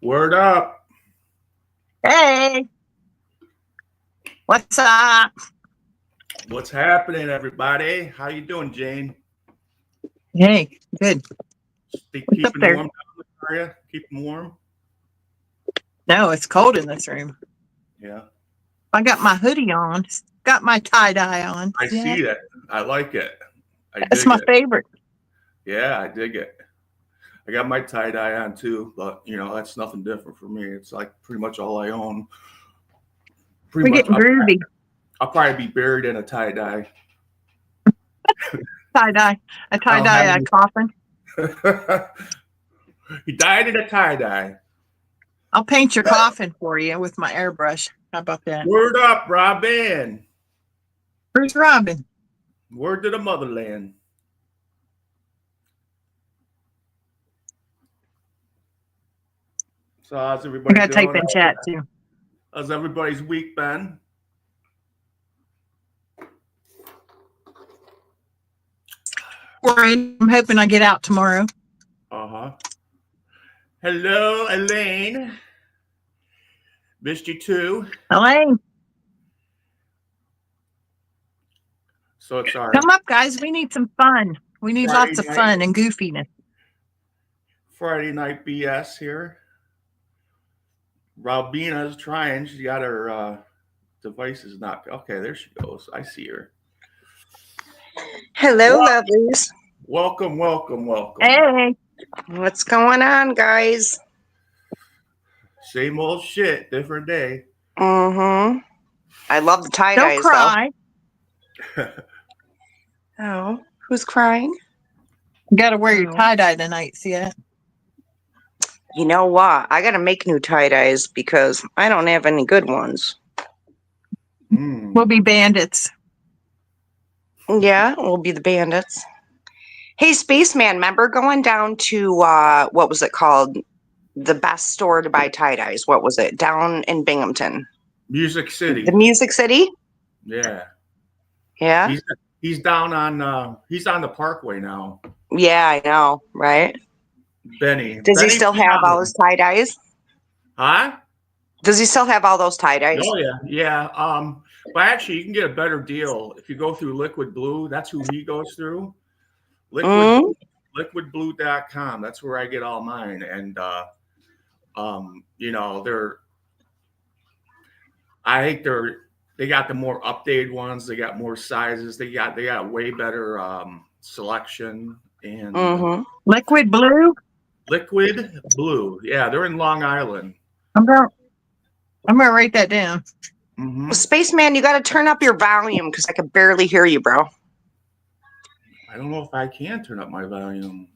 Word up. Hey, what's up? What's happening, everybody? How you doing, Jane? Hey, good. What's up Keeping there? warm down there, are you? Keeping warm? No, it's cold in this room. Yeah. I got my hoodie on. Got my tie dye on. I See that? see that. I like it. I That's dig my it. favorite. Yeah, I dig it. I got my tie-dye on too, but that's nothing different for me. It's like pretty much all I own. Pretty We're much getting groovy. I'll probably be buried in a tie-dye. Tie dye. A I tie don't have dye coffin. any. He died in a tie-dye. I'll paint your coffin for you with my airbrush. How about that? Word up, Robin. Where's Robin? Word to the motherland. So how's I everybody gotta type doing? in chat too. How's everybody's week been? I'm hoping I get out tomorrow. Uh-huh. Hello, Elaine. Missed you too. Elaine, So it's our come up, guys. We need some fun. We need lots of fun and goofiness. Friday night BS here. Robina's trying. She got her devices knocked. Okay, there she goes. I see her. Hello, lovelies. Welcome. Hey, What's going on, guys? Same old shit, different day. Mm-hmm. I love the tie don't dyes, cry. though. Oh, who's crying? You gotta wear your tie dye tonight. See that? You know what? I gotta make new tie dyes because I don't have any good ones. We'll be bandits. Yeah, we'll be the bandits. Hey, Spaceman, remember going down to what was it called? The best store to buy tie dyes. What was it? Down in Binghamton. Music City. The Music City? Yeah. Yeah? He's down on he's on the Parkway now. Yeah, I know, right? Benny. Does Benny he still have all his tie dyes? Huh? Does he still have all those tie dyes? Oh yeah. But actually you can get a better deal if you go through Liquid Blue. That's who he goes through. Liquidblue.com. That's where I get all mine. And they got the more updated ones. They got more sizes. They got way better selection and Liquid Blue. Liquid Blue. Yeah, they're in Long Island. I'm gonna write that down. Mm-hmm. Well, Spaceman, you got to turn up your volume because I can barely hear you, bro. I don't know if I can turn up my volume.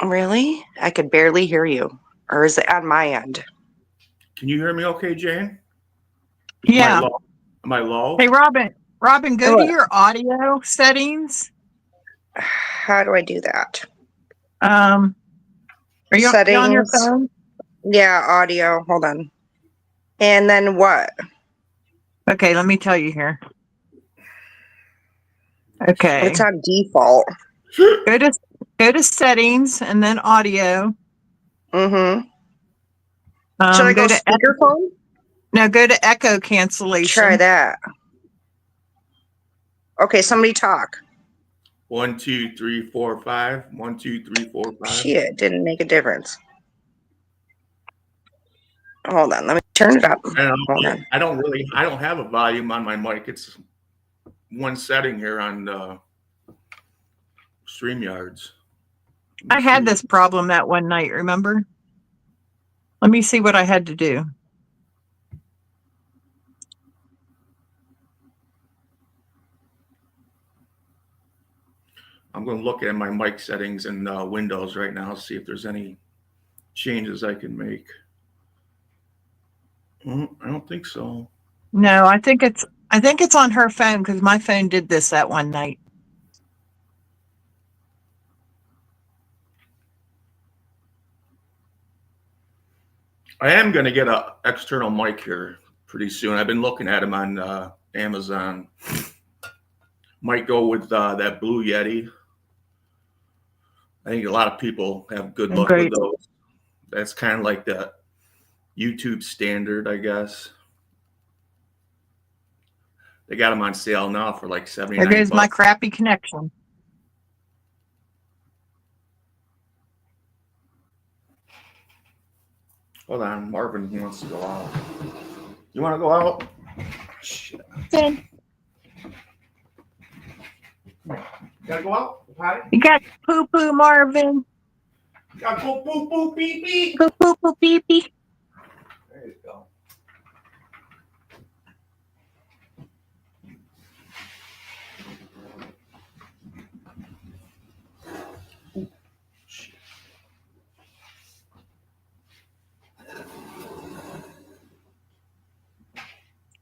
Really? I could barely hear you. Or is it on my end? Can you hear me okay, Jane? Yeah. Am I low? Hey, Robin, go to your audio settings. How do I do that? Are you on your phone? Yeah, audio. Hold on. And then what? Okay, let me tell you here. Okay. It's on default. Go to settings and then audio. Mm-hmm. Should I go to speakerphone? No, go to echo cancellation. Try that. Okay, somebody talk. 1, 2, 3, 4, 5. 1, 2, 3, 4, 5. Shit, didn't make a difference. Hold on, let me turn it up. Hold on. I don't have a volume on my mic. It's one setting here on StreamYards. I had this problem that one night, remember? Let me see what I had to do. I'm going to look at my mic settings in Windows right now, see if there's any changes I can make. I don't think so. No, I think it's on her phone because my phone did this that one night. I am going to get an external mic here pretty soon. I've been looking at them on Amazon. Might go with that Blue Yeti. I think a lot of people have good luck with those. That's kind of like the YouTube standard, I guess. They got them on sale now for like There 79 goes my bucks. crappy connection. Hold on, Marvin wants to go out. You want to go out? Shit. Then Gotta go out? Hi. you got poo poo, Marvin. Gotta go boop boop beep beep. Poo poo poo beep beep. There you go.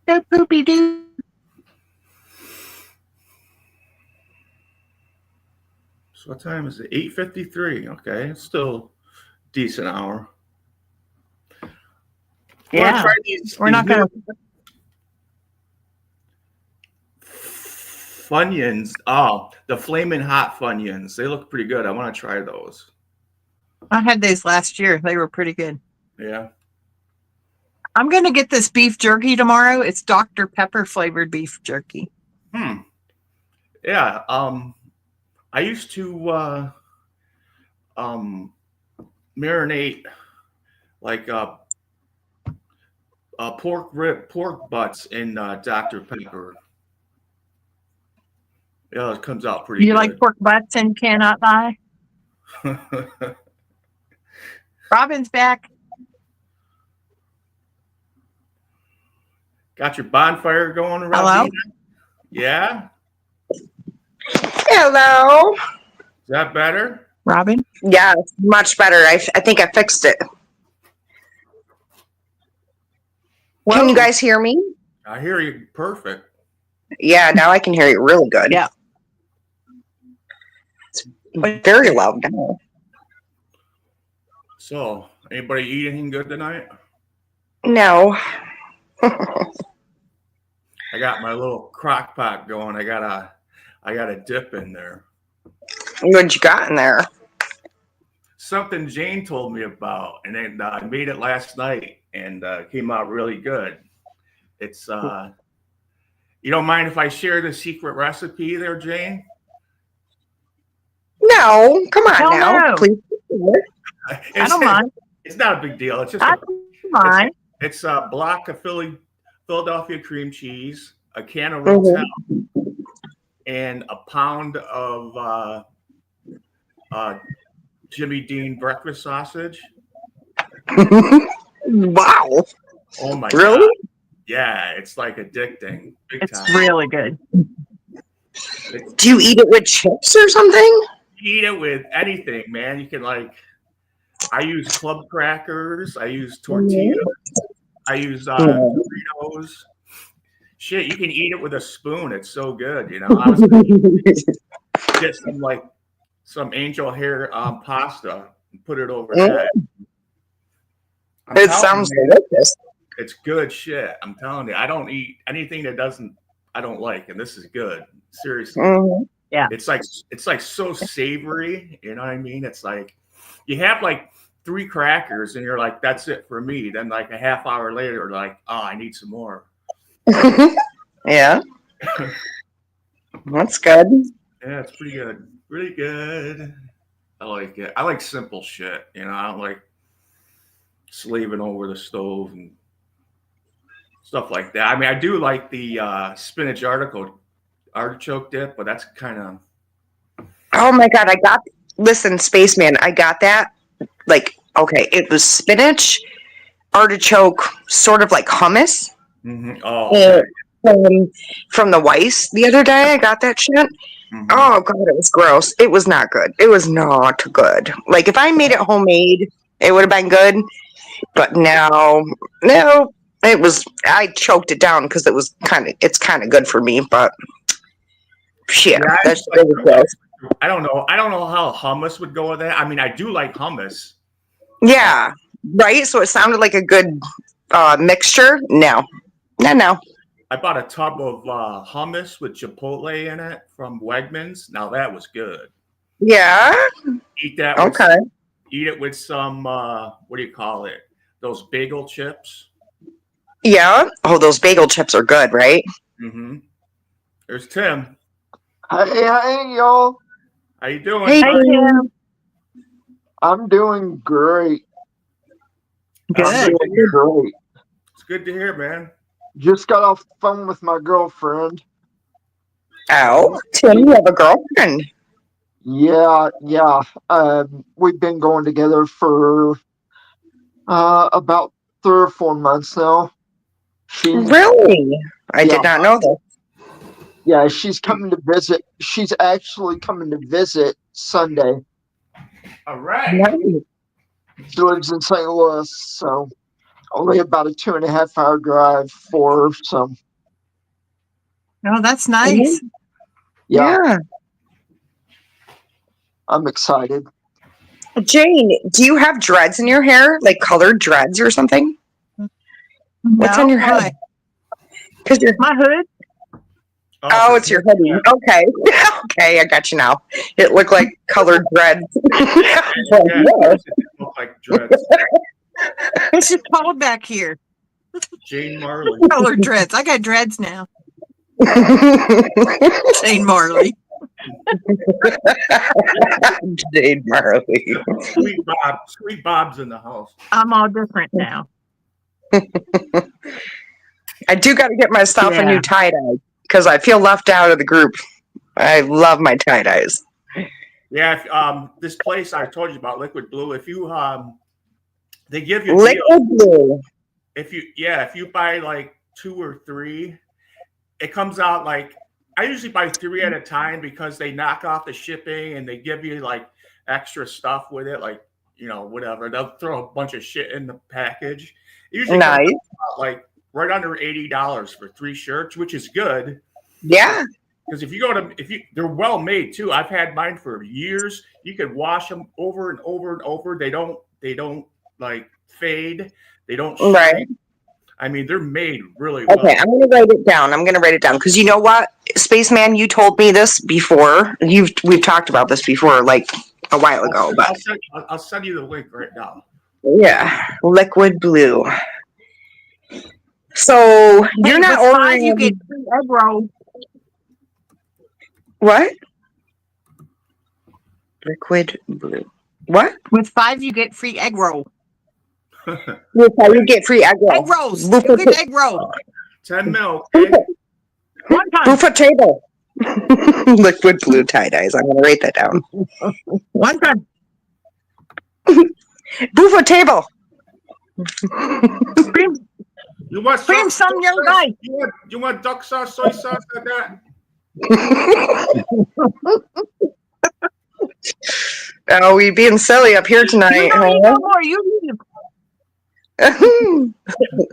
Do poopy doo. So what time is it? 8:53. Okay, it's still a decent hour. Yeah, Try these not new gonna- Funyuns. Oh, the flaming hot Funyuns. They look pretty good. I want to try those. I had those last year. They were pretty good. Yeah. I'm gonna get this beef jerky tomorrow. It's Dr. Pepper flavored beef jerky. Yeah. I used to marinate like pork butts in Dr. Pepper. Yeah, it comes out pretty You good. like pork butts and cannot lie? Robin's back. Got your bonfire going, Hello? Robina? Yeah? Hello. Is that better? Robin? Yeah, much better. I think I fixed it. Can you guys hear me? I hear you perfect. Yeah, now I can hear you really good. Yeah. It's very loud now. So, anybody eat anything good tonight? No. I got my little crock pot going. I got a dip in there. What you got in there? Something Jane told me about, and then I made it last night, and came out really good. It's you don't mind if I share the secret recipe there, Jane? No, come on Hell now. no. Please. I don't mind. It's not a big deal. It's just I don't mind. it's a block of Philadelphia cream cheese, a can of Rotel, and a pound of Jimmy Dean breakfast sausage. Wow. Oh my Really? God. Yeah, it's like addicting. Big It's time. really good. Do you eat it with chips or something? Eat it with anything, man. You can I use club crackers. I use tortillas. I use Doritos. Shit, you can eat it with a spoon. It's so good, you know. I was gonna get some angel hair pasta and put it over that. I'm It telling sounds you, delicious. it's good shit. I'm telling you, I don't eat anything that I don't like, and this is good. Seriously. Mhm. It's like so savory, you know what I mean? It's like you have like 3 crackers and you're like, that's it for me. Then like a half hour later, like, oh, I need some more. Yeah. That's good. Yeah, it's pretty good. Really good. I like it. I like simple shit, you know. I don't like slaving over the stove and stuff like that. I mean, I do like the spinach artichoke dip, but that's kind of Oh my God. Listen, Spaceman, I got that. Like, okay, it was spinach, artichoke, sort of like hummus. Oh, okay. From the Weiss the other day. I got that shit. Oh God, it was gross. It was not good. It was not good. Like if I made it homemade, it would have been good. But no, it was. I choked it down because it's kind of good for me. But shit, Yeah, that's really gross. I don't know. I don't know how hummus would go with that. I mean, I do like hummus. Yeah, right. So it sounded like a good mixture. No. I bought a tub of hummus with Chipotle in it from Wegmans. Now that was good. Yeah. Eat that. Okay. Eat it with some what do you call it? those bagel chips. Yeah. Oh, those bagel chips are good, right? Mm-hmm. There's Tim. Hey, y'all. How you doing? Hey, Hey, Tim? Tim. I'm doing great. Good. Great. It's good to hear, man. Just got off the phone with my girlfriend. Oh, Tim, you have a girlfriend. Yeah. We've been going together for about 3 or 4 months now. Really? I did not know that. Yeah, she's coming to visit. She's actually coming to visit Sunday. All right. Nice. She lives in St. Louis, so only about a 2.5 hour drive for her. So Oh, that's nice. yeah, I'm excited. Jane, do you have dreads in your hair? Like colored dreads or something? What's on your why? head? Because you're. My hood. Oh, it's your hoodie. Okay. Okay, I got you now. It looked like colored dreads. Yeah, it look like dreads. It's just cold back here. Jane Marley. Colored dreads. I got dreads now. Jane Marley. Jade Marley. Sweet Bob's in the house. I'm all different now. I do got to get myself a Yeah. new tie-dye because I feel left out of the group. I love my tie-dyes. Yeah, this place I told you about, Liquid Blue. If you they give you Liquid blue. if you buy like 2 or 3, it comes out like I usually buy 3 at a time because they knock off the shipping and they give you like extra stuff with it, like whatever. They'll throw a bunch of shit in the package. It usually comes Nice. out like right under $80 for 3 shirts, which is good. Yeah. Because they're well made too. I've had mine for years. You can wash them over and over and over. They don't like fade. They don't shrink. Right. I mean, they're made really well. Okay, I'm going to write it down because you know what, Spaceman, you told me this before. We've talked about this before, like a while ago. But I'll send you the link right now. yeah, Liquid blue. So you're not with ordering. 5, you get free egg roll. What? Liquid blue. What? With 5, you get free egg roll. That's how you get free egg roll. Egg rolls. You get egg roll. 10 mil. Okay? One time. Buffa table. Liquid blue tie-dyes. I'm going to write that down. One time. Buffa table. Cream, You want cream some young sauce? guy. You want duck sauce, soy sauce, like that? Oh, we being silly up here You tonight. don't need no more. You leave.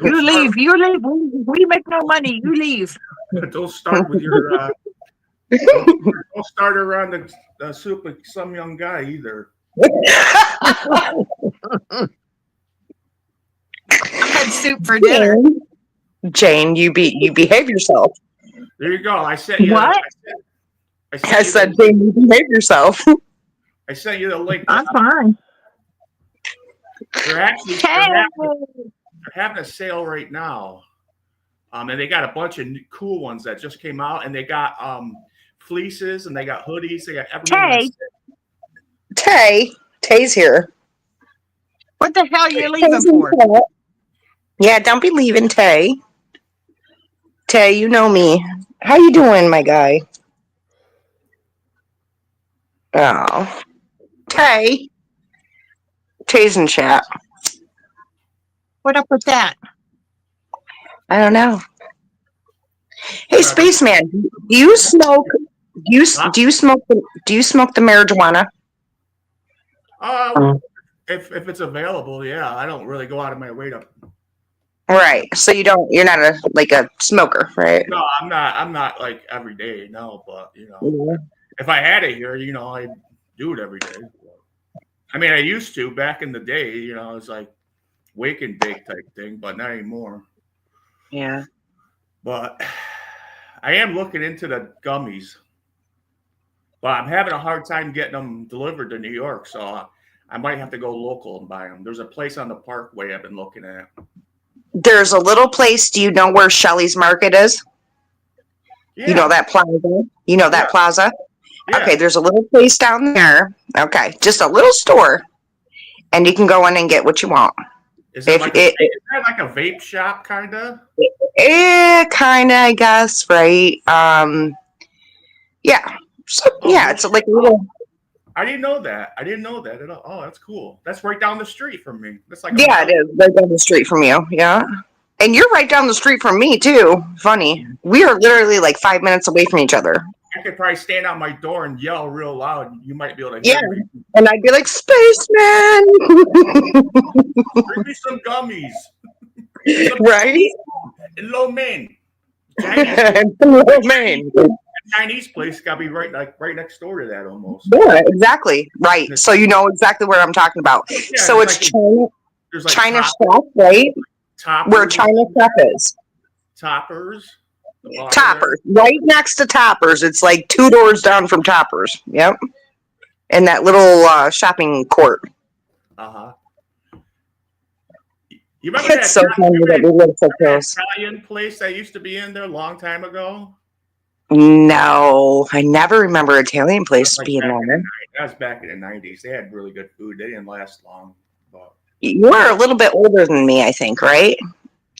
You leave. You leave. We make no money. You leave. Don't start with your. Don't start around the soup with some young guy either. I had soup for dinner. Jane, you behave yourself. There you go. I sent you. What? I said, Jane, you behave yourself. I sent you the link. I'm fine. They're Hey. having a sale right now, and they got a bunch of cool ones that just came out, and they got fleeces, and they got hoodies, they got everything. Tay's here. What the hell are you leaving for? Yeah, don't be leaving, Tay. Tay, you know me. How you doing, my guy? Oh. Tay. Tay's in chat. What up with that? I don't know. Hey, Spaceman, do you smoke? Do you smoke the marijuana? If it's available, yeah. I don't really go out of my way to. Right. So you're not a smoker, right? No, I'm not like every day, no. But if I had it here, I'd do it every day. I mean, I used to back in the day. It's like wake and bake type thing, but not anymore. Yeah. But I am looking into the gummies, but I'm having a hard time getting them delivered to New York. So I might have to go local and buy them. There's a place on the Parkway I've been looking at. There's a little place. Do you know where Shelley's Market is? Yeah. You know that plaza? You know that Yeah. plaza? Yeah. Okay, there's a little place down there. Okay, just a little store. And you can go in and get what you want. Is it like is that like a vape shop kind of? Kind of, I guess, right? Yeah. So, yeah, it's like a little. I didn't know that. I didn't know that at all. Oh, that's cool. That's right down the street from me. That's like Yeah, it is right down the street from you. Yeah. And you're right down the street from me, too. Funny. We are literally like 5 minutes away from each other. I could probably stand out my door and yell real loud. You might be able to Yeah. hear me. And I'd be like, Spaceman! Bring me some gummies. Right? In Lo Mein. Chinese place got to be right next door to that almost. Yeah, exactly. Right. So you know exactly what I'm talking about. Yeah, so it's like, China Shop, right? Toppers, where China Shop is. Toppers. Toppers. Right next to Toppers. It's like 2 doors down from Toppers. Yep. In that little shopping court. Uh-huh. You remember It's so funny that we live so close. Italian place that used to be in there a long time ago? No, I never remember Italian place being there. That was back in the 90s. They had really good food. They didn't last long. But you are a little bit older than me, I think, right?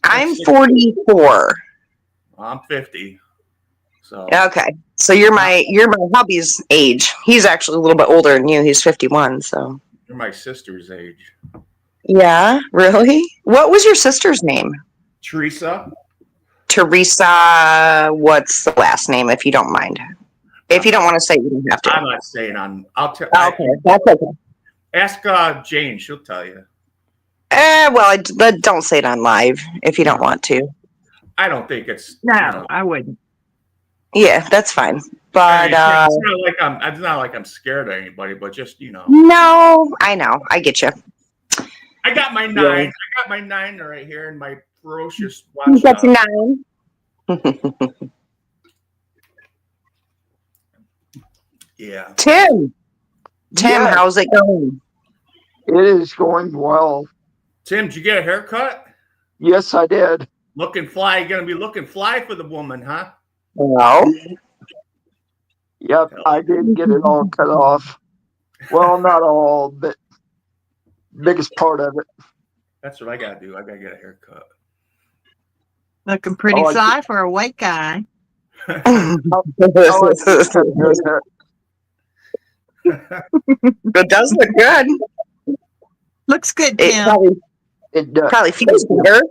I'm 44. I'm 50. So okay, so you're my hubby's age. He's actually a little bit older than you. He's 51. So you're my sister's age. Yeah, really? What was your sister's name? Teresa. Teresa. What's the last name, if you don't mind? If you don't want to say, you don't have to. I'm not saying on. I'll tell. Okay, that's okay. Ask Jane. She'll tell you. Well, don't say it on live if you don't want to. I don't think it's. No, I wouldn't. Yeah, that's fine. But it's not like I'm scared of anybody, but just No, I know. I get you. I got my 9. Yeah. I got my 9 right here in my ferocious watch. That's 9. Yeah. Tim, yes. How's it going? It is going well. Tim, did you get a haircut? Yes, I did. Looking fly. You're gonna be looking fly for the woman, huh? No. Yep, I did get it all cut off. Well, not all, but biggest part of it. That's what I gotta do. I gotta get a haircut. Looking pretty fly for a white guy. It does look good. Looks good, Tim. It does. Probably feels better.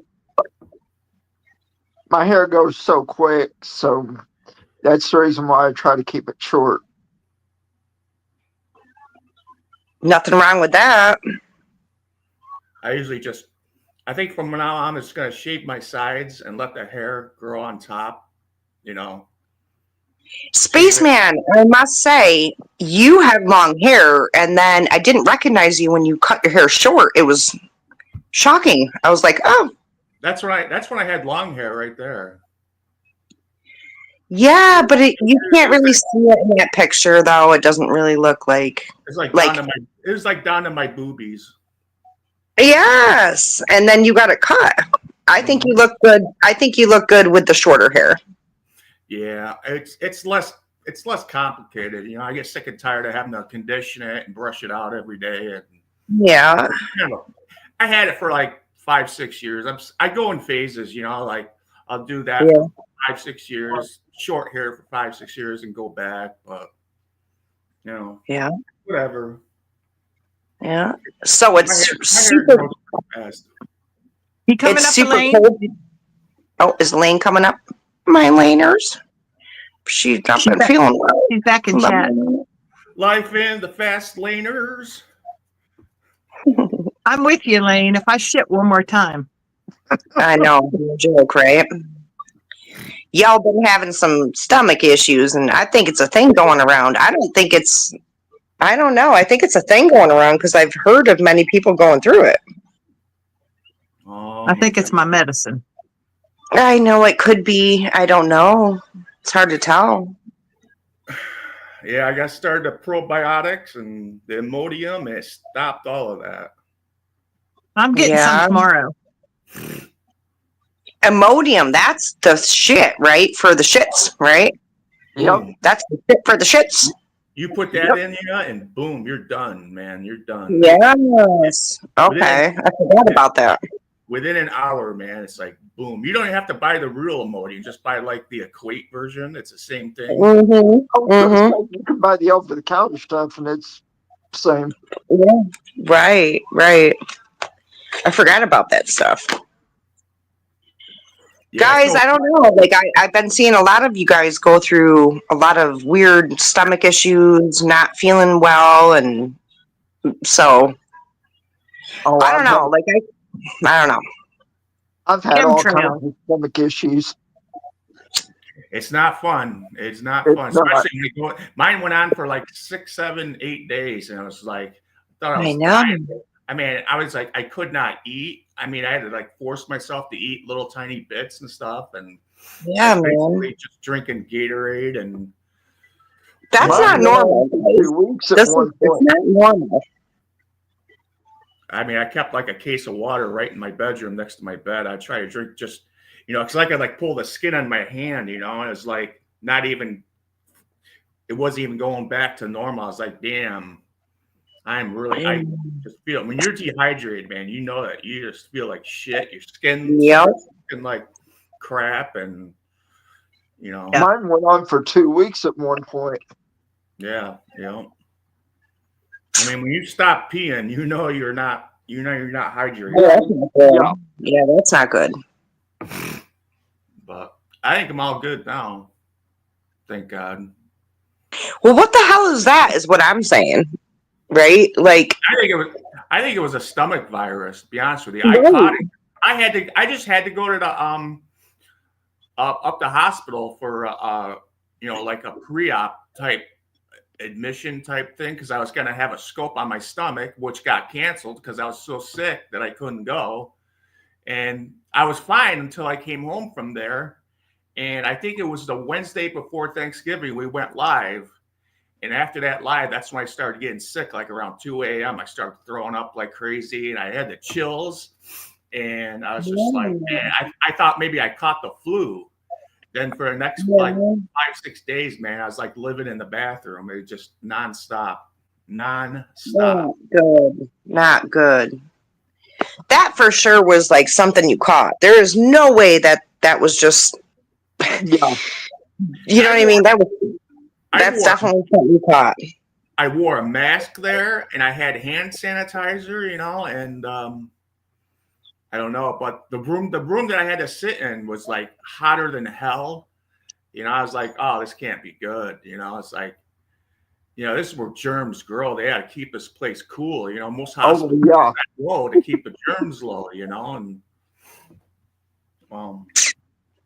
My hair goes so quick, so that's the reason why I try to keep it short. Nothing wrong with that. I usually I think from now on, I'm just going to shave my sides and let the hair grow on top, Spaceman, I must say, you have long hair, and then I didn't recognize you when you cut your hair short. It was shocking. I was like, oh. That's right. That's when I had long hair right there. Yeah, but you can't really see it in that picture, though. It doesn't really look like. It's it was like down to my boobies. Yes, and then you got it cut. I think you look good. I think you look good with the shorter hair. Yeah, it's less complicated. I get sick and tired of having to condition it and brush it out every day. And yeah, I had it for like 5-6 years. I go in phases. Like I'll do that for 5-6 years, short hair for 5-6 years, and go back. But yeah, whatever. Yeah. So it's super. He coming up the lane? Cold. Oh, is Lane coming up? My laners. She's not been feeling well. She's back in chat. Life in the fast laners. I'm with you, Lane. If I shit one more time. I know. Joke, right? Y'all been having some stomach issues, and I think it's a thing going around. I don't know. I think it's a thing going around because I've heard of many people going through it. I think it's my medicine. I know it could be. I don't know. It's hard to tell. Yeah, I got started the probiotics and the Imodium, and it stopped all of that. I'm getting some tomorrow. Imodium, that's the shit, right? For the shits, right? Yep. That's the shit for the shits. You put that in here, and boom, you're done, man. You're done. Yes. Okay. I forgot about that. Within an hour, man, it's like boom. You don't even have to buy the real Imodium. Just buy like the Equate version. It's the same thing. You can buy the over-the-counter stuff, and it's the same. Yeah. Right. I forgot about that stuff. Yeah, Guys, I don't know. Like I've been seeing a lot of you guys go through a lot of weird stomach issues, not feeling well, and so I don't know. Like I don't know. I've had all kinds of stomach issues. It's not fun. It's not fun. Especially mine went on for like 6, 7, 8 days, and I was like, I thought I was dying. I mean, I was like, I could not eat. I mean, I had to like force myself to eat little tiny bits and stuff, and basically just drinking Gatorade, and that's not normal. 2 weeks at one point. It's not normal. I mean, I kept like a case of water right in my bedroom next to my bed. I try to drink just, because I could like pull the skin on my hand, and it was like it wasn't even going back to normal. I was like, damn, I just feel, when you're dehydrated, man, you know that you just feel like shit. Your skin's looking like crap, and Mine went on for 2 weeks at one point. Yeah. I mean, when you stop peeing, you're not hydrated. Yeah, that's not good. But I think I'm all good now. Thank God. Well, what the hell is that? Is what I'm saying, right? Like, I think it was a stomach virus. To be honest with you, I just had to go to the up the hospital for like a pre-op type admission type thing, because I was going to have a scope on my stomach, which got canceled because I was so sick that I couldn't go. And I was fine until I came home from there. And I think it was the Wednesday before Thanksgiving, we went live. And after that live, that's when I started getting sick, like around 2 a.m. I started throwing up like crazy, and I had the chills. And I was just like, man, I thought maybe I caught the flu. Then for the next like 5, 6 days, man, I was like living in the bathroom. It was just nonstop. Not good. That for sure was like something you caught. There is no way that was just. You know what I mean? That's definitely something you caught. I wore a mask there, and I had hand sanitizer, and I don't know, but the room that I had to sit in was like hotter than hell. I was like, oh, this can't be good. It's like, this is where germs grow. They got to keep this place cool. Most hospitals low to keep the germs low. And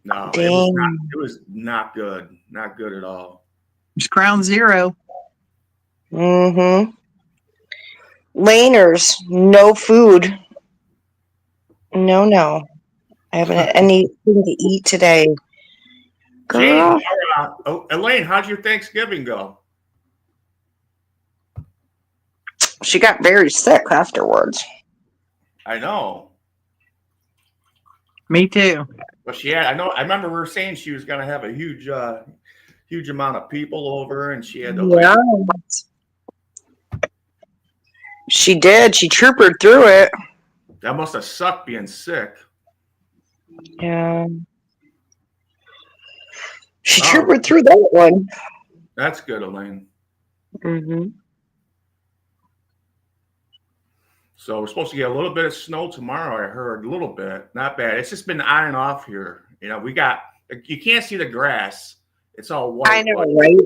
no, it was not good. Not good at all. It's ground zero. Mm-hmm. Laners, no food. No. I haven't had anything to eat today. Girl. Jane, Elaine, how'd your Thanksgiving go? She got very sick afterwards. I know. Me too. But I remember we were saying she was going to have a huge amount of people over, and she had to She did. She troopered through it. That must have sucked being sick. Yeah. She troopered through that one. That's good, Elaine. Mm-hmm. So we're supposed to get a little bit of snow tomorrow. I heard a little bit, not bad. It's just been on and off here. You can't see the grass. It's all white. I know, right?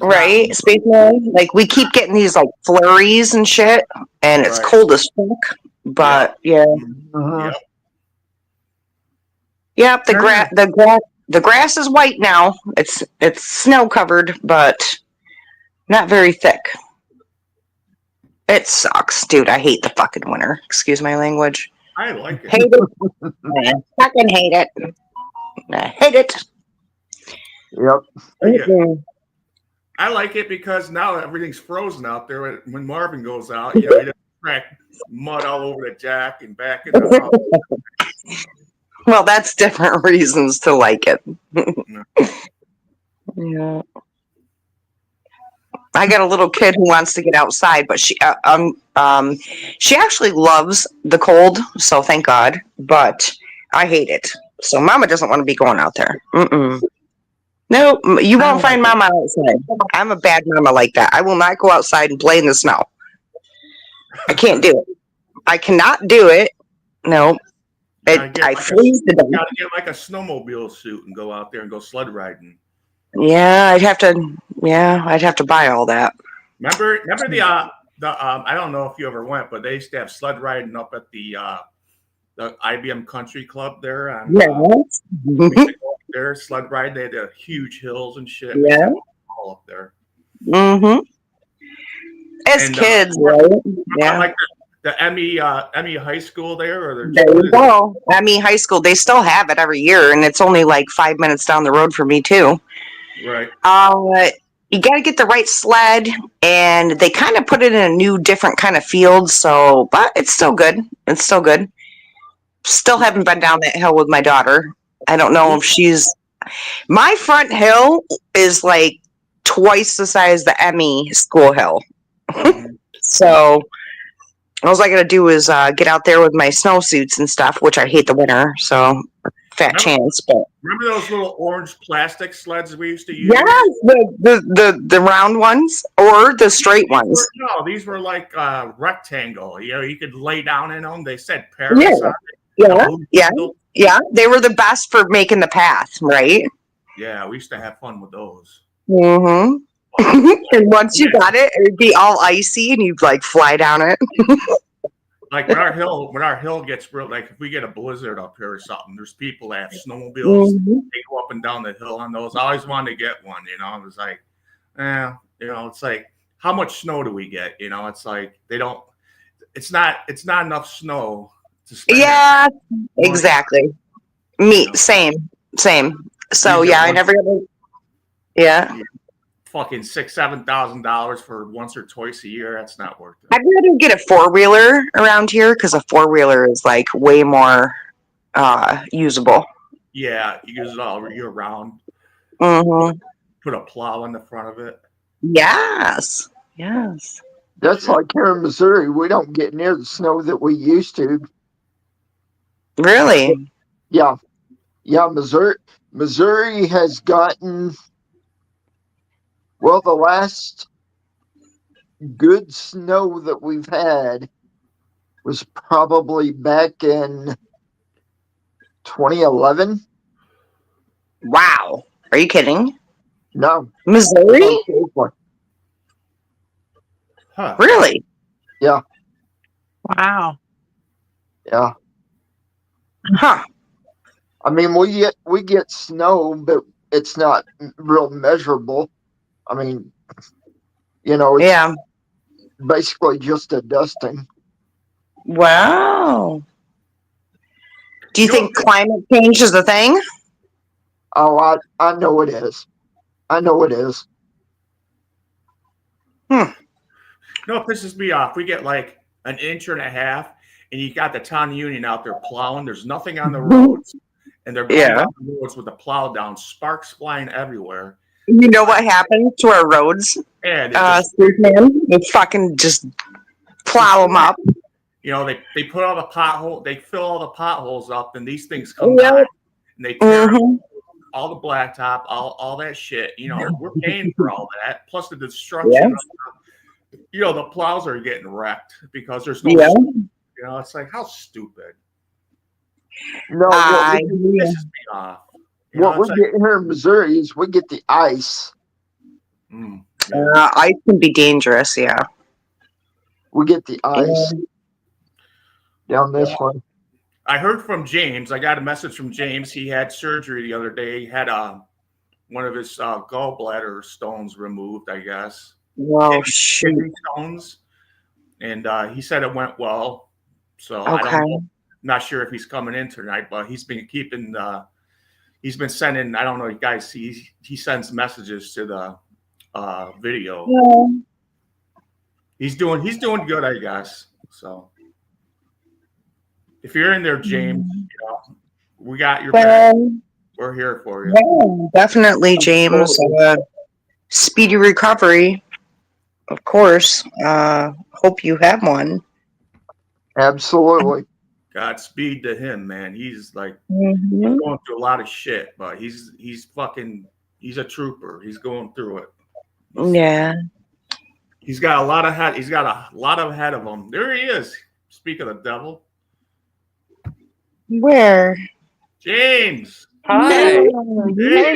Right, Spaceman. Like we keep getting these like flurries and shit, and it's cold as fuck. But Yep. The grass is white now. It's snow covered, but not very thick. It sucks, dude. I hate the fucking winter. Excuse my language. I like it. Hate it. I fucking hate it. I hate it. Yep. I like it because now everything's frozen out there. When Marvin goes out, you know, he doesn't crack mud all over the jack and back in the house. Well, that's different reasons to like it. No. Yeah. I got a little kid who wants to get outside, but she actually loves the cold, so thank God. But I hate it. So Mama doesn't want to be going out there. No, you won't find Mama outside. I'm a bad mama like that. I will not go outside and play in the snow. I can't do it. I cannot do it. No. I freeze to death. You gotta get like a snowmobile suit and go out there and go sled riding. Yeah, I'd have to buy all that. Remember the I don't know if you ever went, but they used to have sled riding up at the IBM Country Club there. And, there sled ride. They had huge hills and shit. Yeah, all up there. As kids, right? Yeah. Like the Emmy High School there, or there you go. Emmy High School. They still have it every year, and it's only like 5 minutes down the road for me too. Right. You got to get the right sled, and they kind of put it in a new, different kind of field. So, but it's still good. It's still good. Still haven't been down that hill with my daughter. I don't know if she's. My front hill is like twice the size of the Emmy school hill. So all I got to do is get out there with my snowsuits and stuff, which I hate the winter. So chance. But remember those little orange plastic sleds we used to use? Yes, the round ones or the straight ones. No, these were like rectangle. You know, you could lay down in them. They said Paris on it. Yeah. They were the best for making the path, right? Yeah, we used to have fun with those. And once you got it, it'd be all icy, and you'd like fly down it. Like when our hill gets real, like if we get a blizzard up here or something, there's people that have snowmobiles. They go up and down the hill on those. I always wanted to get one. You know, I was like, it's like, how much snow do we get? You know, it's like they don't. It's not enough snow to spend. Yeah, exactly. Me, same. So I never. Yeah. Fucking $6,000-$7,000 for once or twice a year. That's not worth it. I'd rather get a 4-wheeler around here because a 4-wheeler is like way more usable. Yeah, you use it all year round. Put a plow in the front of it. Yes. That's like here in Missouri. We don't get near the snow that we used to. Really? Yeah. Missouri has gotten. Well, the last good snow that we've had was probably back in 2011. Wow. Are you kidding? No. Missouri? Huh. Really? Yeah. Wow. Yeah. Huh. I mean, we get snow, but it's not real measurable. I mean, it's basically just a dusting. Wow. Do you think climate change is a thing? Oh, I know it is. No, it pisses me off. We get like an inch and a half, and you got the town of Union out there plowing. There's nothing on the roads, and they're going down the roads with the plow down, sparks flying everywhere. You know what happened to our roads? They fucking just plow them up. You know, they put all the pothole, they fill all the potholes up, and these things come back, and they tear all the blacktop, all that shit. You know, we're paying for all that, plus the destruction. You know, the plows are getting wrecked because there's no. You know, it's like, how stupid. No, it pisses me off. What we get here in Missouri is we get the ice. Ice can be dangerous, yeah. We get the ice down this one. I heard from James. I got a message from James. He had surgery the other day. He had one of his gallbladder stones removed, I guess. Whoa, shit. Stones. And he said it went well. So I'm not sure if he's coming in tonight, but he's been keeping he's been sending, I don't know, you guys see, he sends messages to the video. Yeah. He's doing good, I guess. So if you're in there, James, we got your back. We're here for you. Yeah, definitely, James. Speedy recovery, of course. Hope you have one. Absolutely. Godspeed to him, man. He's like Mm-hmm. he's going through a lot of shit, but he's a trooper. He's going through it. Yeah. He's got a lot of head. He's got a lot of ahead of him. There he is. Speak of the devil, Where? James. Hi. Hey,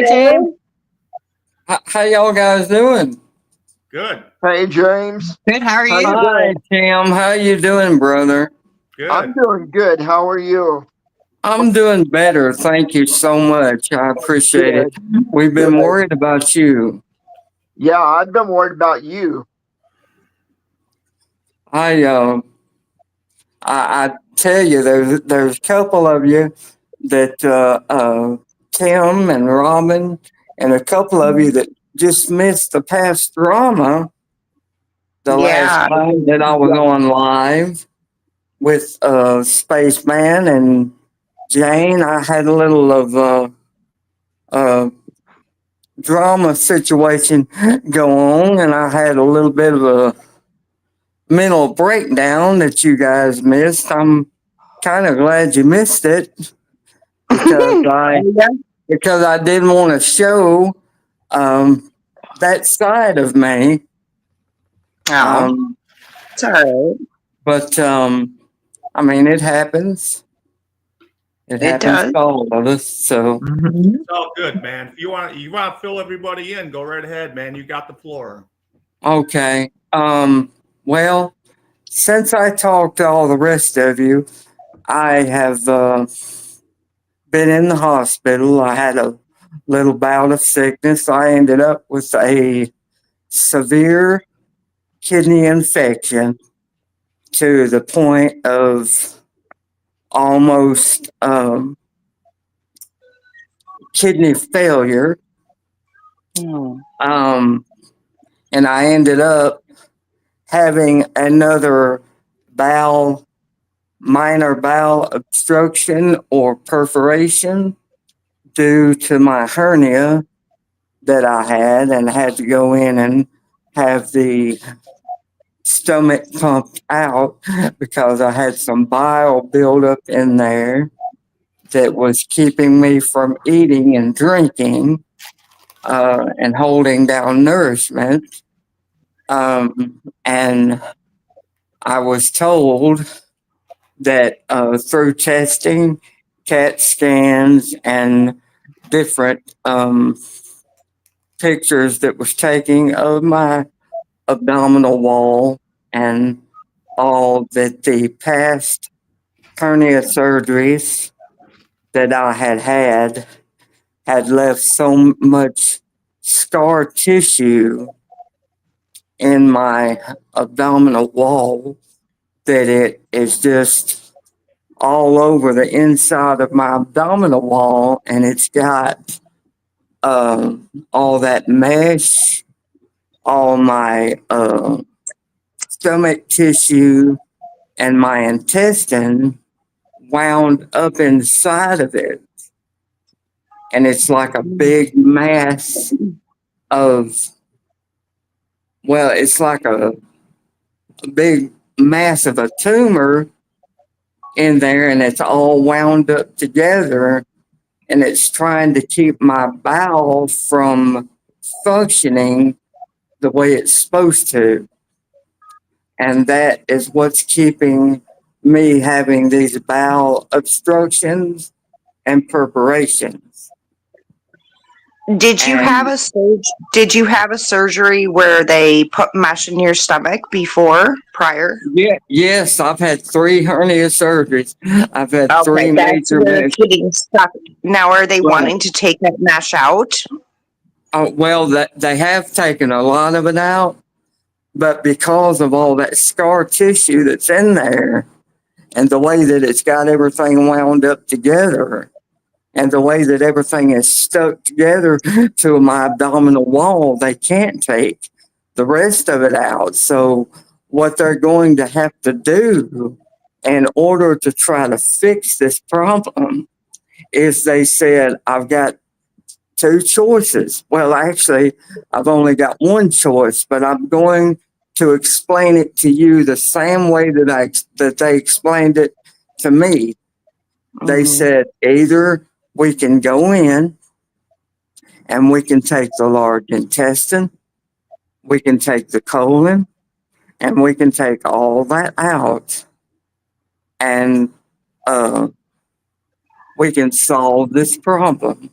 James. How y'all guys doing? Good. Hey, James. Good. How are you? Hi, Tim. How you doing, brother? Good. I'm doing good. How are you? I'm doing better. Thank you so much. I appreciate it. We've been worried about you. Yeah, I've been worried about you. I tell you, there's a couple of you that Tim and Robin, and a couple of you that just missed the past drama. The last time that I was on live with Spaceman and Jane, I had a little of drama situation go on, and I had a little bit of a mental breakdown that you guys missed. I'm kind of glad you missed it because I didn't want to show that side of me. It's all right. But I mean, it happens. It happens to all of us. So It's all good, man. If you want to fill everybody in, go right ahead, man. You got the floor. okay. Well, since I talked to all the rest of you, I have been in the hospital. I had a little bout of sickness. I ended up with a severe kidney infection to the point of almost kidney failure. And I ended up having another minor bowel obstruction or perforation due to my hernia that I had, and had to go in and have the stomach pumped out because I had some bile buildup in there that was keeping me from eating and drinking and holding down nourishment. And I was told that through testing, CAT scans, and different pictures that was taking of my abdominal wall and all, that the past hernia surgeries that I had left so much scar tissue in my abdominal wall that it is just all over the inside of my abdominal wall, and it's got all that mesh, all my stomach tissue, and my intestine wound up inside of it. And it's like a big mass of, well, it's like a big mass of a tumor in there, and it's all wound up together, and it's trying to keep my bowel from functioning the way it's supposed to. And that is what's keeping me having these bowel obstructions and perforations. Did you have a surgery where they put mesh in your stomach prior? Yeah, yes, I've had 3 hernia surgeries. I've had 3 major mesh. Getting stuck. Now, are they wanting to take that mesh out? Well, they have taken a lot of it out, but because of all that scar tissue that's in there and the way that it's got everything wound up together, And the way that everything is stuck together to my abdominal wall, they can't take the rest of it out. So, what they're going to have to do in order to try to fix this problem is they said, I've got two choices. Well, actually, I've only got one choice, but I'm going to explain it to you the same way that they explained it to me. They said either we can go in and we can take the large intestine, we can take the colon, and we can take all that out, and we can solve this problem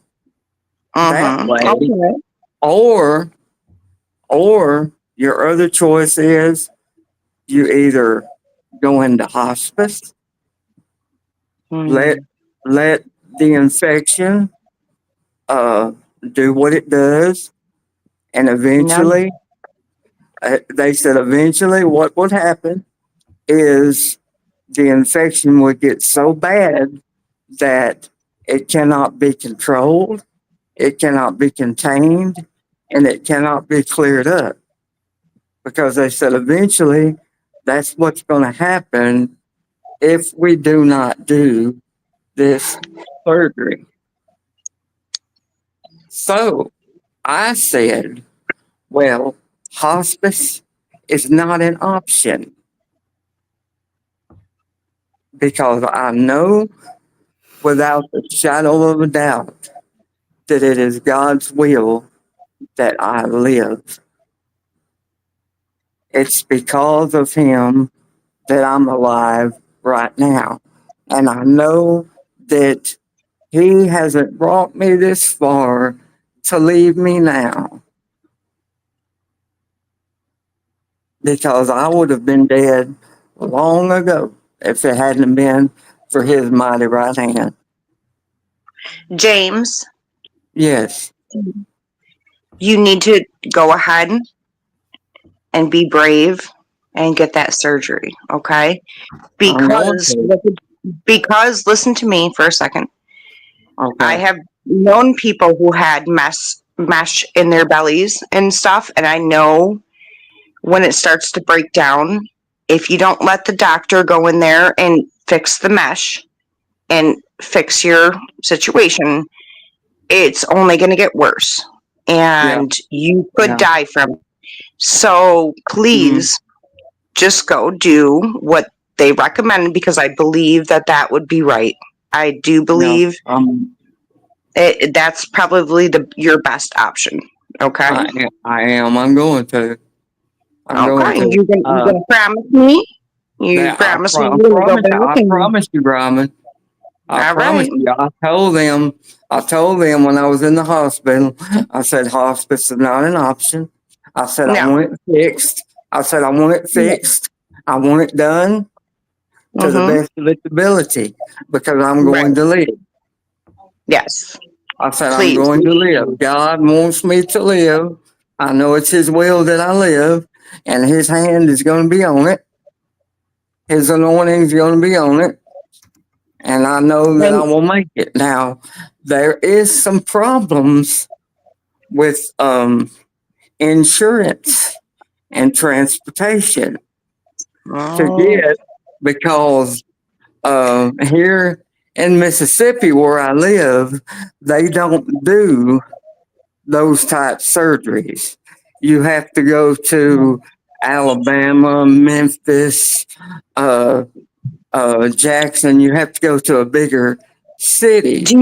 that way. Okay. Or your other choice is you either go into hospice, let the infection do what it does, and eventually, they said eventually what would happen is the infection would get so bad that it cannot be controlled, it cannot be contained, and it cannot be cleared up. Because they said eventually that's what's going to happen if we do not do this surgery. So I said, well, hospice is not an option because I know without the shadow of a doubt that it is God's will that I live. It's because of Him that I'm alive right now. And I know that He hasn't brought me this far to leave me now. Because I would have been dead long ago if it hadn't been for His mighty right hand. James, Yes. you need to go ahead and be brave and get that surgery, okay? Because listen to me for a second. Okay. I have known people who had mesh in their bellies and stuff, and I know when it starts to break down, if you don't let the doctor go in there and fix the mesh and fix your situation, it's only going to get worse, and you could die from it. So please just go do what they recommend, because I believe that would be right. I do believe that's probably your best option. Okay. I am. I'm going to. You're gonna promise me? You promise me? I promise you, Brahman. I promise you. I told them when I was in the hospital, I said hospice is not an option. I said I want it fixed. I want it done to the best of its ability because I'm going to live. Yes. I said I'm going to live. God wants me to live. I know it's His will that I live, and His hand is going to be on it. His anointing is going to be on it. And I know that I will make it. Now, there is some problems with insurance and transportation to get, because here in Mississippi where I live, they don't do those type surgeries. You have to go to Alabama, Memphis, Jackson. You have to go to a bigger city. Do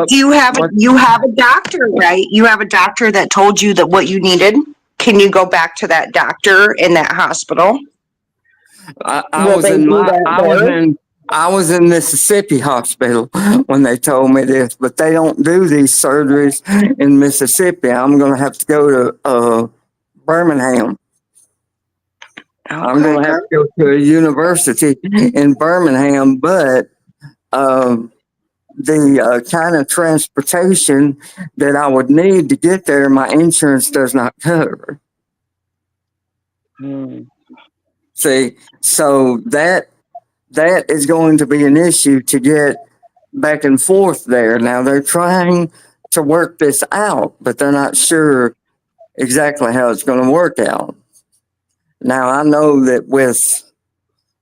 you have a doctor, right? You have a doctor that told you that what you needed. Can you go back to that doctor in that hospital? I was in Mississippi hospital when they told me this, but they don't do these surgeries in Mississippi. I'm going to have to go to Birmingham. I'm going to have to go to a university in Birmingham, but the kind of transportation that I would need to get there, my insurance does not cover. See, so that is going to be an issue to get back and forth there. Now they're trying to work this out, but they're not sure exactly how it's going to work out. Now I know that with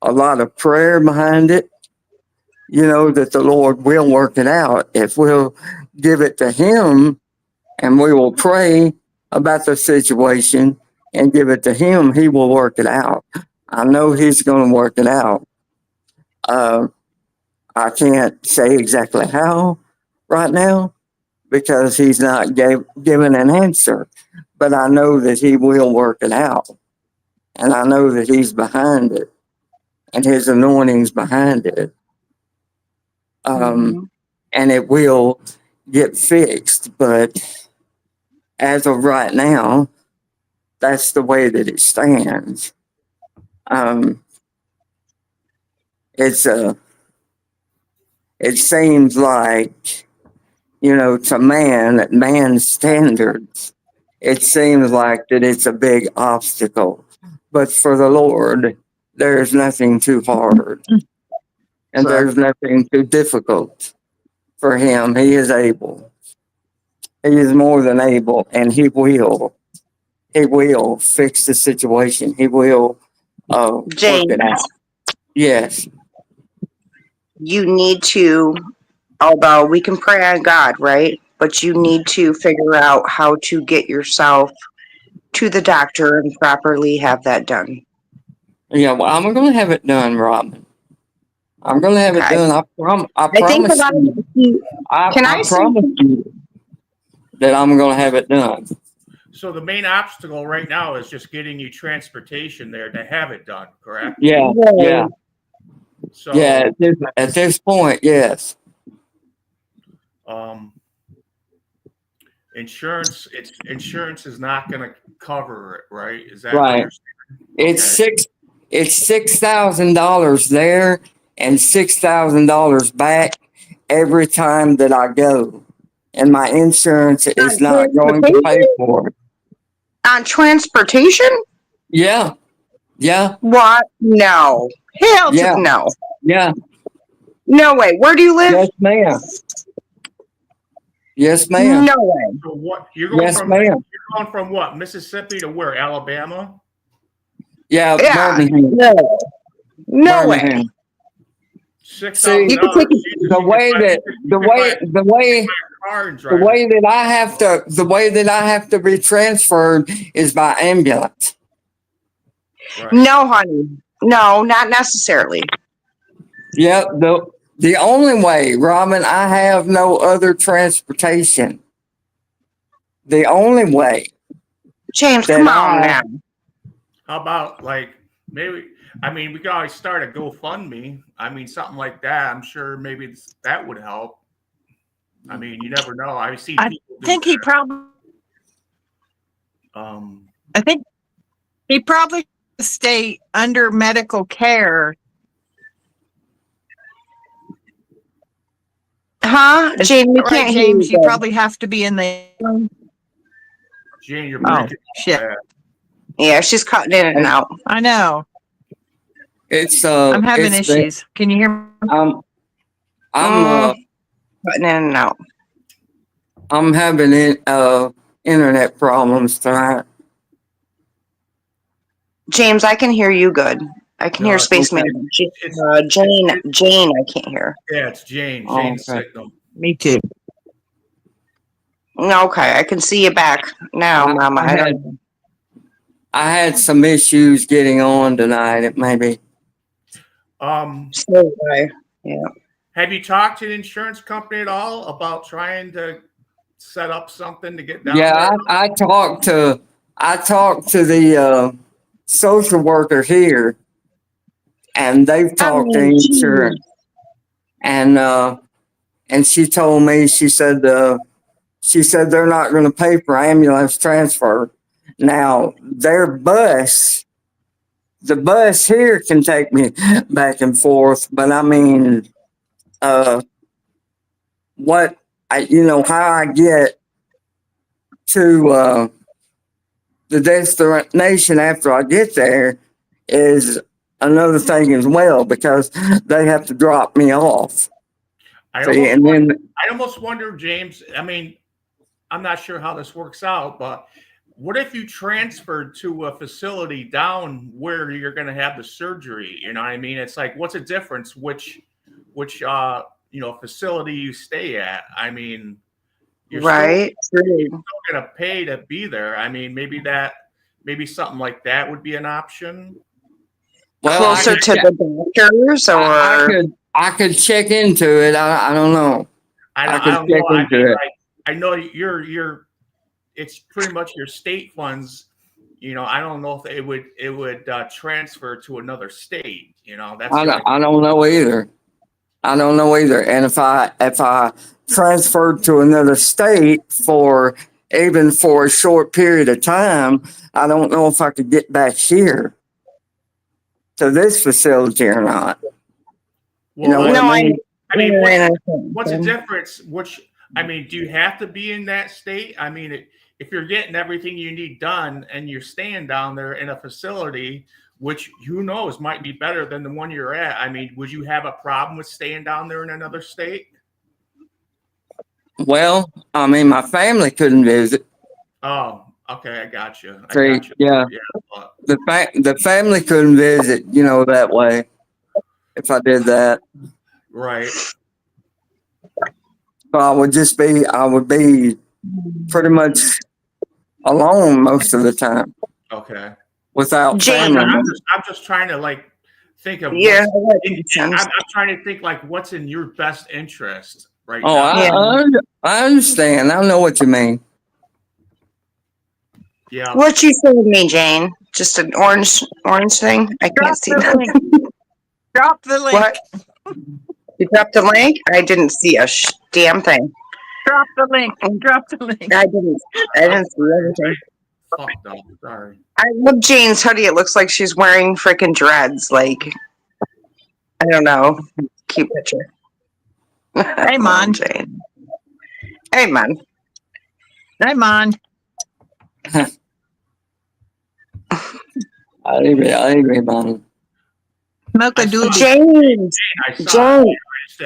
a lot of prayer behind it, that the Lord will work it out if we'll give it to Him and we will pray about the situation and give it to Him. He will work it out. I know He's going to work it out. I can't say exactly how right now because He's not given an answer, but I know that He will work it out. And I know that He's behind it and His anointing's behind it. And it will get fixed. But as of right now, that's the way that it stands. It seems like, to at man's standards, it seems like that it's a big obstacle. But for the Lord, there's nothing too hard. And there's nothing too difficult for Him. He is able. He is more than able, and He will fix the situation. He will work it out. Yes. You need to, although we can pray on God, right? But you need to figure out how to get yourself to the doctor and properly have that done. Yeah, well, I'm going to have it done, Robin. I'm going to have it done. I promise you. I promise you that I'm going to have it done. So the main obstacle right now is just getting you transportation there to have it done, correct? Yeah. So yeah, at this point, yes. Insurance is not going to cover it, right? Is that right? It's $6,000 there and $6,000 back every time that I go, and my insurance is not going to pay for it. On transportation? Yeah. What? No. Hell yeah. no. Yeah. No way. Where do you live? Yes, ma'am. Yes, ma'am. No way. So what you're going ma'am. You're going from what? Mississippi to where? Alabama? Yeah. Birmingham. No way. $6,000. The way that I have to be transferred is by ambulance. Right. No, honey. No, not necessarily. Yeah, the only way, Robin, I have no other transportation. The only way. James, come on now. How about maybe? We could always start a GoFundMe. Something like that. I'm sure maybe that would help. You never know. I think he probably stay under medical care. Huh? Jane, we can't hear James, you probably have to be in the. Jane, you're breaking. Shit. Yeah, she's cutting in and out. I know. It's I'm having issues. Can you hear me? I'm cutting in and out. I'm having internet problems tonight. James, I can hear you good. I can hear Spaceman. Jane, I can't hear. Yeah, it's Jane. Jane's signal. Me too. Okay, I can see you back now, Mama. I had some issues getting on tonight. It may be. Yeah. Have you talked to the insurance company at all about trying to set up something to get down? Yeah, I talked to the social worker here, and they've talked to insurance, and she told me, she said they're not going to pay for ambulance transfer. Now the bus here can take me back and forth, but how I get to the destination after I get there is another thing as well, because they have to drop me off. And then I almost wonder, James. I mean, I'm not sure how this works out, but what if you transferred to a facility down where you're going to have the surgery? You know what I mean? It's like, what's the difference? Which facility you stay at? I mean, you're Right. still going to pay to be there. I mean, maybe something like that would be an option. well, Closer to the doctors, or I could check into it. I don't know. I don't know. I know you're. It's pretty much your state funds. You know, I don't know if it would transfer to another state. You know, that's. I don't know either. I don't know either. And if I transferred to another state for a short period of time, I don't know if I could get back here to this facility or not. Well, you know what I mean? I mean, what's the difference? Do you have to be in that state? I mean, if you're getting everything you need done and you're staying down there in a facility, which who knows might be better than the one you're at. I mean, would you have a problem with staying down there in another state? Well, I mean, my family couldn't visit. Oh, okay, I got you. Yeah. The family couldn't visit, that way. If I did that, right. So I would be pretty much alone most of the time. Okay. Without Jane, family. I'm just trying to think of. Yeah. I'm trying to think what's in your best interest right now. I understand. I know what you mean. Yeah. What you showed me, Jane? Just an orange thing? I can't see that. Drop the link. What? You dropped the link? I didn't see a damn thing. Drop the link. Drop the link. I didn't see everything. Fucked up. Sorry. I love Jane's hoodie. It looks like she's wearing freaking dreads. Like, I don't know. Cute picture. Hey, Mon. Jane. Hey, Mon. Hey, Mon. I agree, Mon. Mocha Doodle. James. Jane.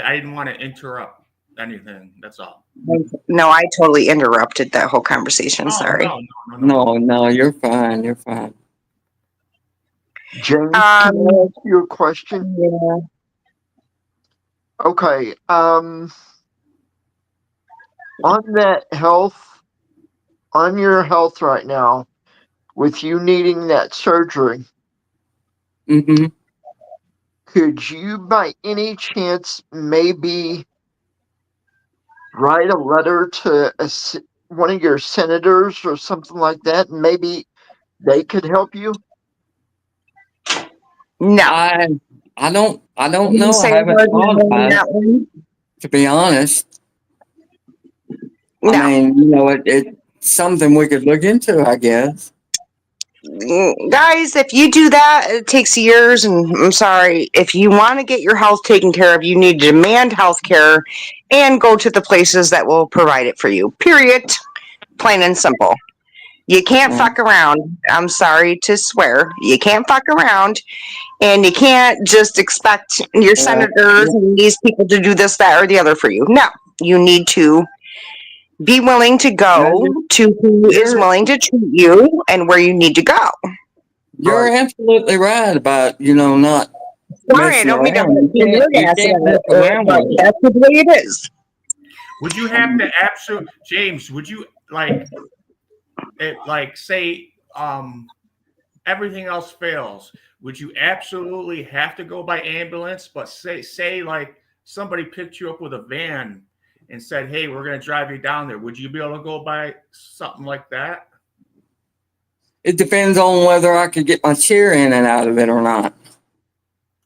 I didn't want to interrupt anything. That's all. No, I totally interrupted that whole conversation. Sorry. No, you're fine. You're fine. James, can I ask you a question? Yeah. Okay. On your health right now, with you needing that surgery, mm-hmm. Could you, by any chance, maybe write a letter to one of your senators or something like that, and maybe they could help you? No, I don't know. I haven't thought about it, to be honest. No. I mean, it's something we could look into, I guess. Guys, if you do that, it takes years, and I'm sorry. If you want to get your health taken care of, you need to demand health care and go to the places that will provide it for you. Period. Plain and simple. You can't fuck around. I'm sorry to swear. You can't fuck around, and you can't just expect your senators and these people to do this, that, or the other for you. No, you need to be willing to go to who is willing to treat you and where you need to go. You're absolutely right about, not. Sorry, I don't mean to be weird ass but that's the way it is. Would you have to James, would you say everything else fails? Would you absolutely have to go by ambulance? But say somebody picked you up with a van and said, hey, we're going to drive you down there. Would you be able to go by something like that? It depends on whether I could get my chair in and out of it or not.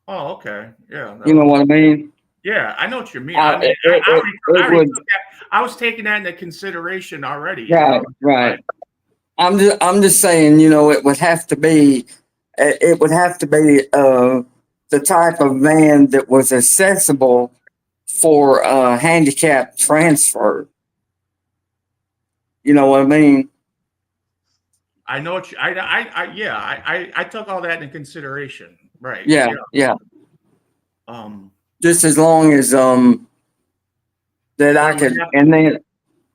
Oh, okay. Yeah. You know what I mean? Yeah, I know what you mean. I was taking that into consideration already. Right. I'm just saying, it would have to be the type of van that was accessible for handicap transfer. You know what I mean? I know what I took all that into consideration. Right. Yeah. Just as long as that I could, and then,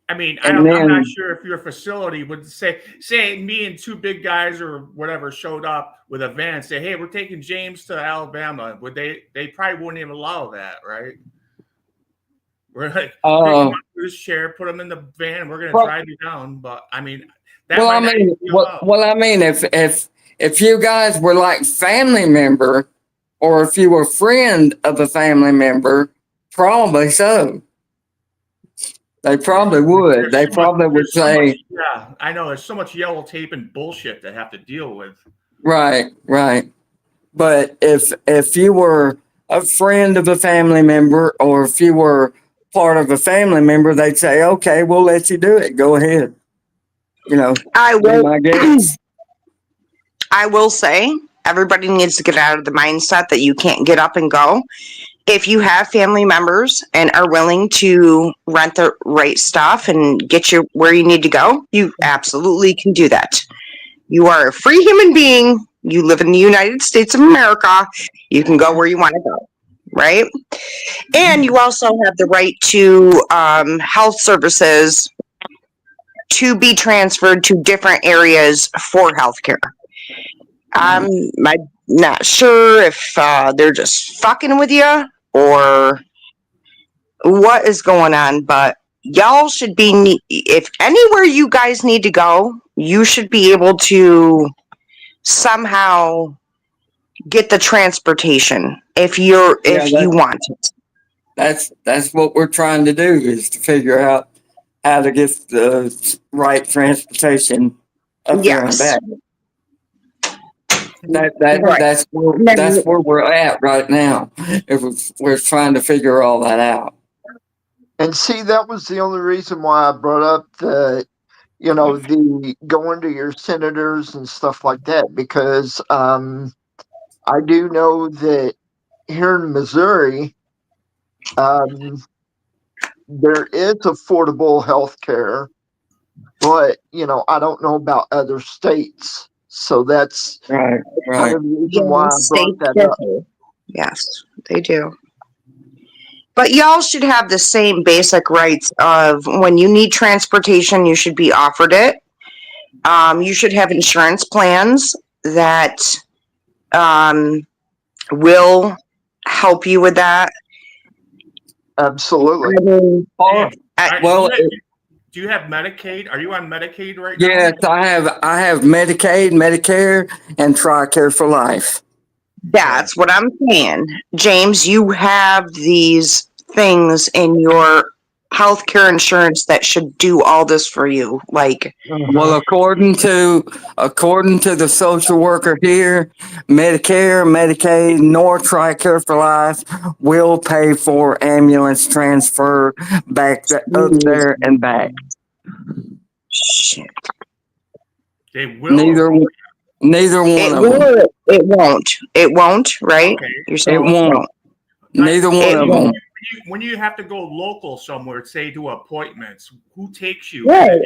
I mean, and I'm then, not sure if your facility would say me and two big guys or whatever showed up with a van and say, hey, we're taking James to Alabama. Would they probably wouldn't even allow that, right? We're like, pick him up to his chair, put him in the van, and we're going to drive you down. But I mean, that well, I might not mean, even be allowed. well, I mean, if you guys were like family member, or if you were a friend of a family member, probably so. They probably would. They probably would say, yeah, I know. There's so much yellow tape and bullshit to have to deal with. right. But if you were a friend of a family member, or if you were part of a family member, they'd say, okay, we'll let you do it. Go ahead. You know, I will. I guess. I will say everybody needs to get out of the mindset that you can't get up and go. If you have family members and are willing to rent the right stuff and get you where you need to go, you absolutely can do that. You are a free human being. You live in the United States of America. You can go where you want to go, right? And you also have the right to health services to be transferred to different areas for healthcare. I'm not sure if they're just fucking with you or what is going on, but y'all should be, if anywhere you guys need to go, you should be able to somehow get the transportation if you want it. That's what we're trying to do, is to figure out how to get the right transportation up there and back. That's where we're at right now. We're trying to figure all that out. And see, that was the only reason why I brought up the going to your senators and stuff like that, because I do know that here in Missouri, there is affordable health care, but I don't know about other states. So that's right. Kind of the reason why I brought that up. Yes, they do. But y'all should have the same basic rights of when you need transportation, you should be offered it. You should have insurance plans that will help you with that. Absolutely. Do you have Medicaid? Are you on Medicaid right now? Yes, I have Medicaid, Medicare, and TRICARE for life. That's what I'm saying. James, you have these things in your healthcare insurance that should do all this for you. Like, well, according to the social worker here, Medicare, Medicaid, nor TRICARE for life will pay for ambulance transfer back up there and back. Shit. They will. Neither one of them. It won't, right? Okay. You're saying it won't. Neither one of them. When you have to go local somewhere, say to appointments, who takes you? Right.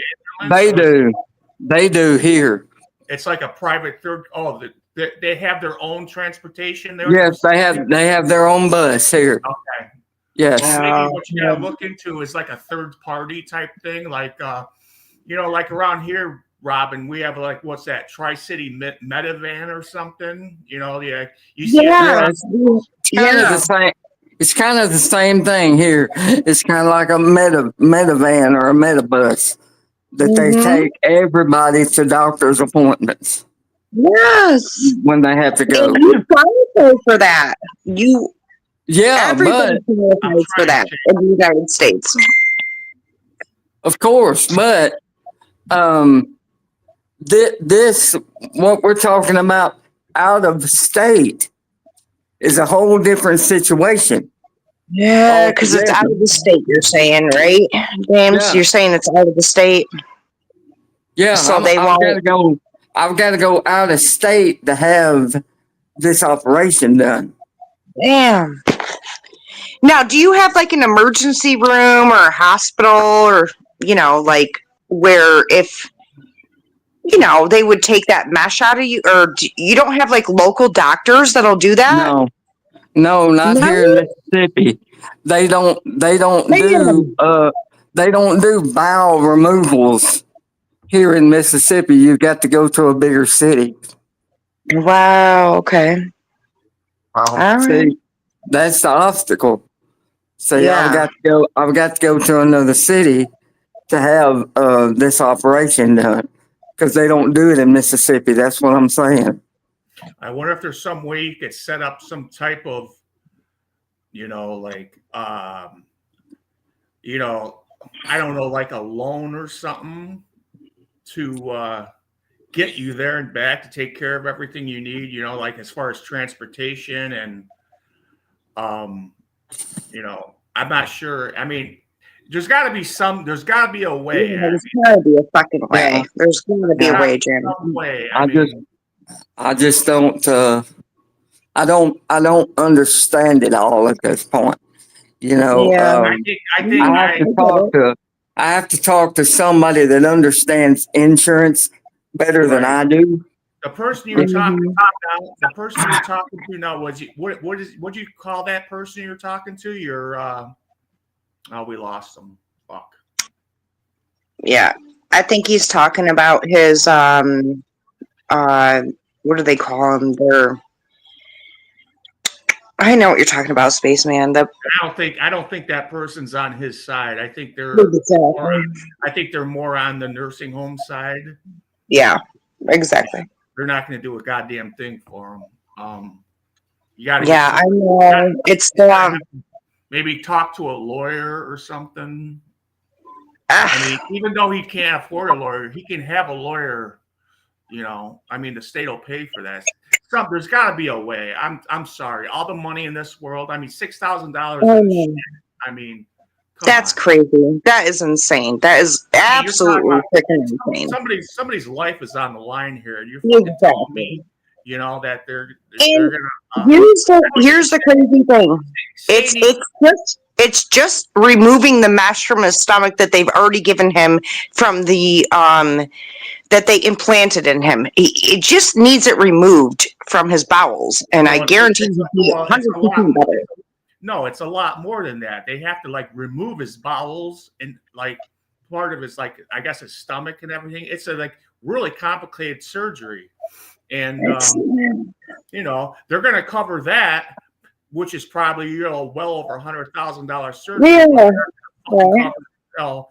They do. They do here. It's like a private third. Oh, they have their own transportation there. Yes, they have their own bus here. Okay. Yes. Well, maybe what you gotta look into is like a third party type thing, like like around here, Robin, we have like what's that, Tri-City Metavan or something? You see It's kind of the same thing here. It's kind of like a Metavan or a Metabus that they take everybody to doctor's appointments. Yes. When they have to go. And you qualify for that. Everybody qualifies for that in the United States. Of course, but this what we're talking about out of state is a whole different situation. Yeah, because it's out of the state, you're saying, right, James? Yeah. You're saying it's out of the state. Yeah, so I've got to go out of state to have this operation done. Damn. Now, do you have like an emergency room or a hospital, or like where if they would take that mesh out of you, or you don't have like local doctors that'll do that? No, not here in Mississippi. they don't Man. they don't do bowel removals here in Mississippi. You got to go to a bigger city. Wow. Okay. Wow. All right. See, that's the obstacle. See, Yeah. I've got to go to another city to have this operation done because they don't do it in Mississippi. That's what I'm saying. I wonder if there's some way you could set up some type of, like, I don't know, like a loan or something to get you there and back to take care of everything you need, like as far as transportation and, I'm not sure. I mean, there's got to be a way. Yeah, there's gotta be a fucking way. Yeah. There's gotta be a way, Jim. Some way. I just don't. I don't understand it all at this point. Yeah. I have to talk to somebody that understands insurance better than I do. The person you're talking to now, what do you call that person you're talking to? We lost them. Fuck. Yeah. I think he's talking about his what do they call them? I know what you're talking about, Spaceman. I don't think that person's on his side. I think they're more on the nursing home side. Yeah, exactly. They're not going to do a goddamn thing for them. You got to. Yeah, I know. It's maybe talk to a lawyer or something. Ah. I mean, even though he can't afford a lawyer, he can have a lawyer. The state will pay for that. There's got to be a way. I'm sorry. All the money in this world. I mean, $6,000. I mean, that's crazy. That is insane. That is absolutely freaking insane. Somebody's life is on the line here. You're fucking telling me, that they're gonna. Here's the crazy thing. It's just removing the mesh from his stomach that they've already given him from the that they implanted in him. It just needs it removed from his bowels, and I guarantee he'll be 100% better. No, it's a lot more than that. They have to remove his bowels and part of his I guess his stomach and everything. It's a really complicated surgery, and they're going to cover that, which is probably well over $100,000 surgery. Yeah.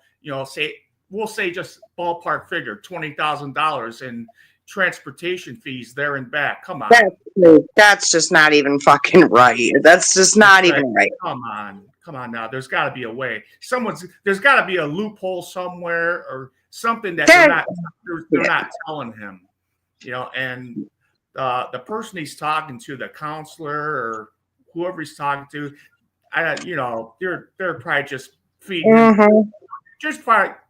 We'll say just ballpark figure $20,000 in transportation fees there and back. Come on. That's just not even fucking right. That's just not even right. Come on now. There's got to be a way. There's got to be a loophole somewhere or something that they're not telling him. And the person he's talking to, the counselor or whoever he's talking to, they're probably just feeding him. Just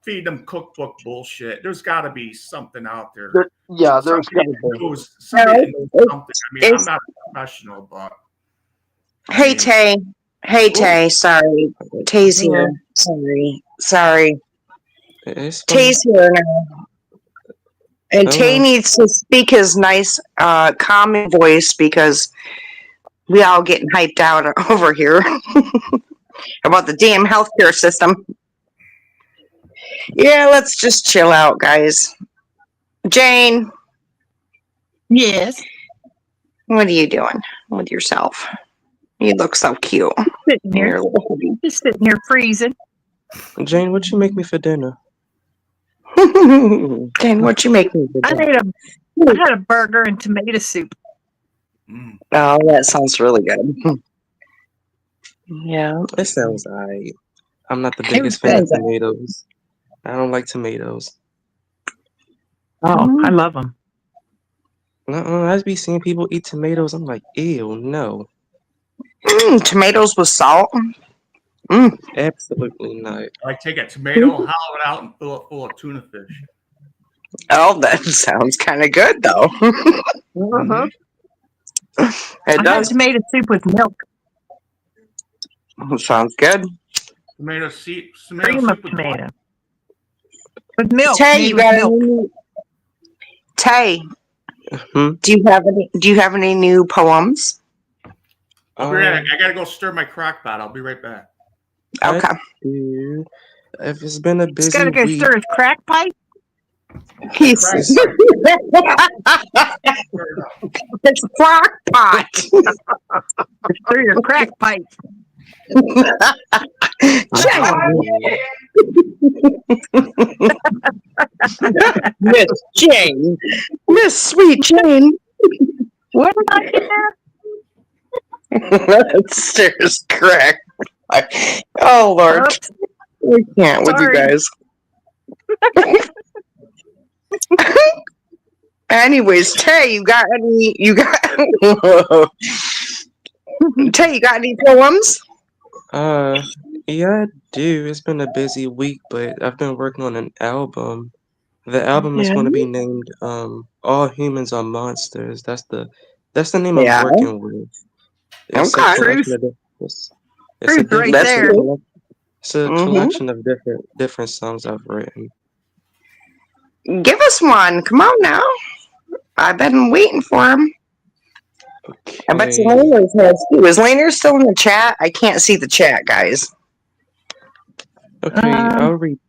feed them cookbook bullshit. There's got to be something out there. There's got to be something. I mean, I'm not a professional, but. Hey, Tay. Sorry. Tay's here. Sorry. Tay's here now. And Tay needs to speak his nice, calming voice because we all getting hyped out over here about the damn healthcare system. Yeah, let's just chill out, guys. Jane. Yes. What are you doing with yourself? You look so cute. Just sitting here freezing. Jane, what'd you make me for dinner? Jane, what'd you make me for dinner? I had a burger and tomato soup. Oh, that sounds really good. Yeah. It sounds alright. I'm not the biggest fan of tomatoes. I don't like tomatoes. Oh, I love them. I just be seeing people eat tomatoes. I'm like, ew, no. Tomatoes with salt? Absolutely not. Take a tomato, hollow it out, and fill it full of tuna fish. Oh, that sounds kind of good, though. It does. Had tomato soup with milk. Sounds good. Tomato soup. Cream of tomato. With milk. Tay, you got any? Tay, do you have any new poems? I'll be right back. I gotta go stir my crock pot. I'll be right back. Okay. Dude, if it's been a He's busy gotta go week, stir his crack pipe. My crack It's- pipe. It's crock pot. Stir your crack pipe. Jane. Miss Jane. Miss Sweet Jane. What did I hear? Stairs crack. Oh Lord. Oops, We can't with you sorry. guys. Anyways, Tay, you got any Tay, you got any poems? yeah, I do. It's been a busy week, but I've been working on an album. The album is Yeah. going to be named All Humans Are Monsters. That's the name I'm Yeah. working with. It's a Okay. collection of it's a Truth right That's there. cool. it's a Mhm. collection of different songs I've written. Give us one. Come on now. I've been waiting for him. I bet Okay. Laner's has too. Is Laner still in the chat? I can't see the chat, guys. Okay, I'll read.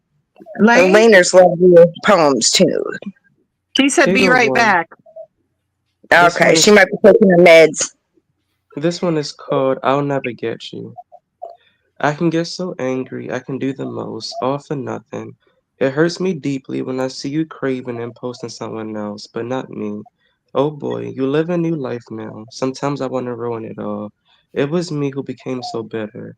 Lane, Laner's love your poems too. she said, Here "Be go right one. back." This Okay, one she is might be taking her meds. this one is called I'll Never Get You. I can get so angry, I can do the most, all for nothing. It hurts me deeply when I see you craving and posting someone else, but not me. Oh boy, you live a new life now. Sometimes I want to ruin it all. It was me who became so bitter.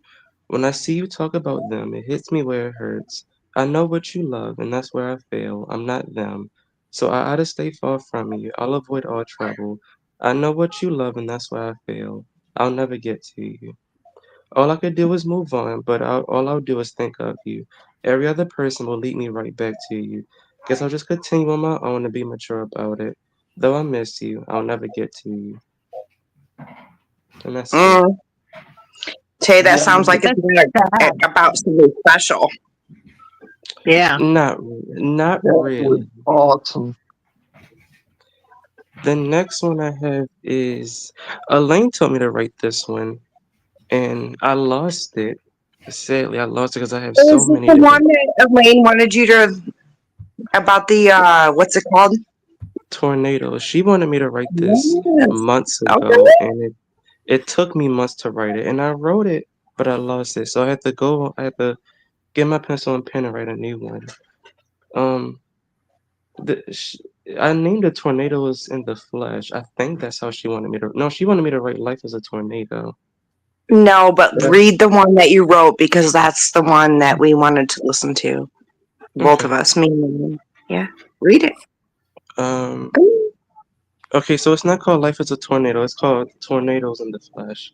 When I see you talk about them, it hits me where it hurts. I know what you love, and that's where I fail. I'm not them. So I ought to stay far from you. I'll avoid all trouble. I know what you love, and that's where I fail. I'll never get to you. All I could do is move on, but all I'll do is think of you. Every other person will lead me right back to you. Guess I'll just continue on my own and be mature about it. Though I miss you, I'll never get to you. And that's it. Mm. Tay, that Yeah. sounds like it's about something special. Yeah. Not That was really. awesome. The next one I have is Elaine told me to write this one, and I lost it. Sadly, I lost it because I have so Is this many the different one that Elaine wanted you to about the what's it called? tornadoes. She wanted me to write this Yes. months ago, Okay. and it took me months to write it, and I wrote it, but I lost it. So I had to get my pencil and pen and write a new one. Um, the, sh I named it Tornadoes in the Flesh. I think that's how she wanted me to. No, she wanted me to write Life as a Tornado. No, but But read the one that you wrote because that's the one that we wanted to listen to. Both of okay. us. Me and Elaine. Yeah. Read it. Um, okay, so it's not called Life as a Tornado. It's called Tornadoes in the Flesh.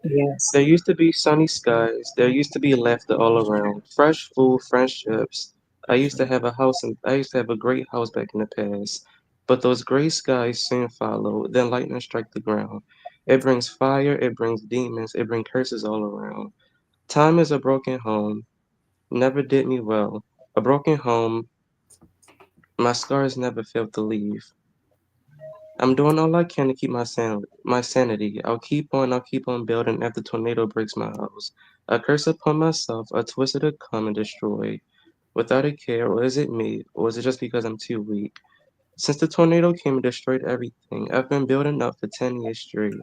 Yes. There used to be sunny skies. There used to be laughter all around. Fresh food, friendships. I used to have a great house back in the past. But those gray skies soon follow. Then lightning strike the ground. It brings fire, it brings demons, it brings curses all around. Time is a broken home. Never did me well. A broken home. My scars never failed to leave. I'm doing all I can to keep my sanity. I'll keep on building after tornado breaks my house. A curse upon myself, a twisted to come and destroy. Without a care, or is it me, or is it just because I'm too weak? Since the tornado came and destroyed everything, I've been building up for 10 years straight.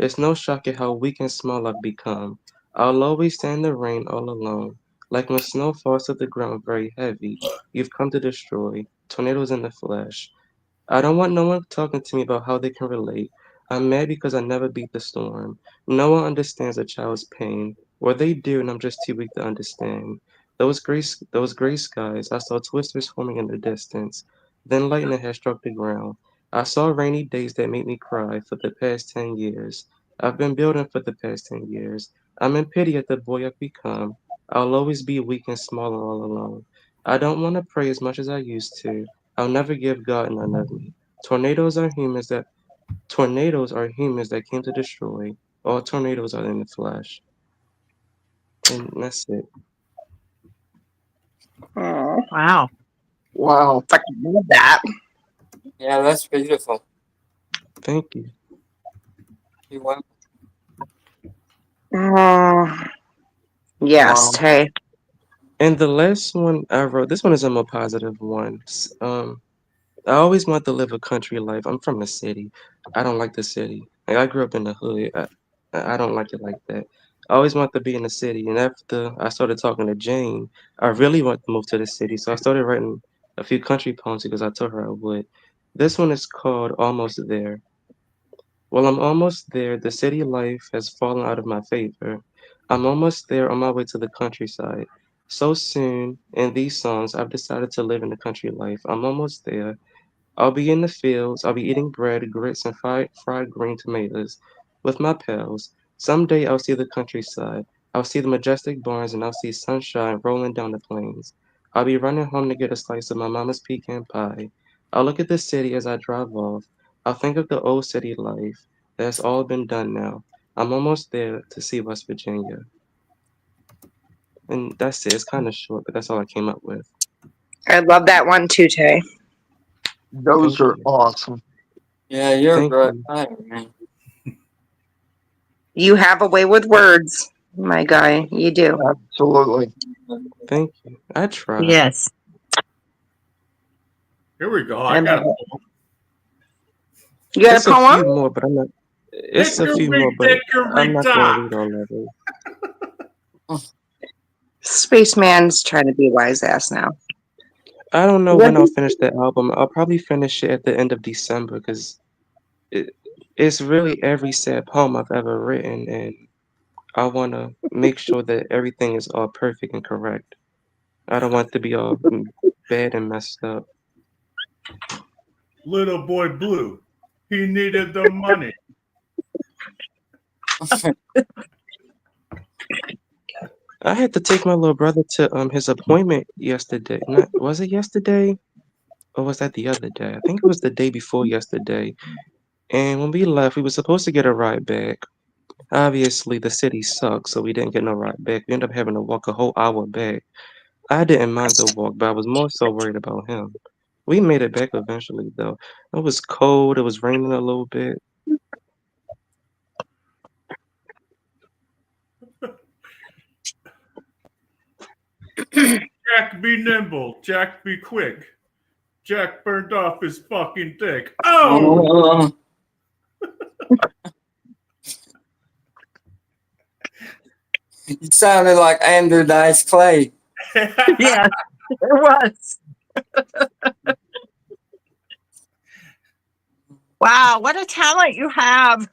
It's no shock at how weak and small I've become. I'll always stand in the rain all alone. Like when snow falls to the ground very heavy, you've come to destroy. Tornadoes in the flesh. I don't want no one talking to me about how they can relate. I'm mad because I never beat the storm. No one understands a child's pain, or they do, and I'm just too weak to understand. Those gray skies, I saw twisters forming in the distance. Then lightning had struck the ground. I saw rainy days that made me cry for the past 10 years. I've been building for the past 10 years. I'm in pity at the boy I've become. I'll always be weak and small and all alone. I don't want to pray as much as I used to. I'll never give God none of me. Tornadoes are humans that Tornadoes are humans that came to destroy. All tornadoes are in the flesh. And that's it. Oh, Wow. Wow. fucking love that. Yeah, that's beautiful. Thank you. You want? Oh, yes, Wow. Tay. And the last one I wrote, this one is a more positive one. I always want to live a country life. I'm from the city. I don't like the city. Like I grew up in the hood. I don't like it like that. I always want to be in the city. And after I started talking to Jane, I really want to move to the city. So I started writing a few country poems because I told her I would. This one is called Almost There. Well, I'm almost there. The city life has fallen out of my favor. I'm almost there on my way to the countryside. So soon, in these songs, I've decided to live in the country life. I'm almost there. I'll be in the fields. I'll be eating bread, grits, and fried green tomatoes with my pals. Someday I'll see the countryside. I'll see the majestic barns and I'll see sunshine rolling down the plains. I'll be running home to get a slice of my mama's pecan pie. I'll look at the city as I drive off. I'll think of the old city life. That's all been done now. I'm almost there to see West Virginia. And that's it. It's kind of short, but that's all I came up with. I love that one too, Tay. Those Thank are you. awesome. Yeah, you're a Thank great you. writer, man. You have a way with words, my guy. You do. Absolutely. Thank you. I try. Yes. Here we go. I I got love a it. poem. You got a It's a poem? few more, but I'm not. It's a few more, Hickory but I'm dickory not gonna dock. read all of it. Spaceman's trying to be a wise ass now. I don't know What? when I'll finish the album. I'll probably finish it at the end of December because it, it's really every sad poem I've ever written, and I want to make sure that everything is all perfect and correct. I don't want it to be all bad and messed up. Little boy blue. He needed the money. I had to take my little brother to his appointment yesterday. Not was it yesterday or was that the other day? I think it was the day before yesterday. And when we left, we were supposed to get a ride back. Obviously, the city sucks, so we didn't get no ride back. We ended up having to walk a whole hour back. I didn't mind the walk, but I was more so worried about him. We made it back eventually, though. It was cold. It was raining a little bit. Jack be nimble. Jack be quick. Jack burned off his fucking dick. Oh! Oh, you sounded like Andrew Dice Clay. Yes, it was. Wow, what a talent you have,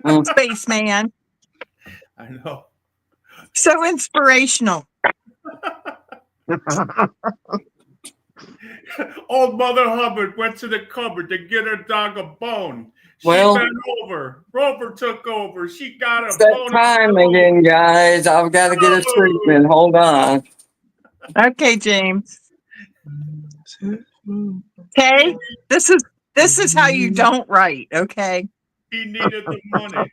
Mm. Spaceman. I know. So inspirational. Old Mother Hubbard went to the cupboard to get her dog a bone. She Well, bent over. Rover took over. She got it's a that bone. time again, guys. I've got to get a Oh! treatment. Hold on. Okay, James. Okay, this is how you don't write. Okay, He needed the money.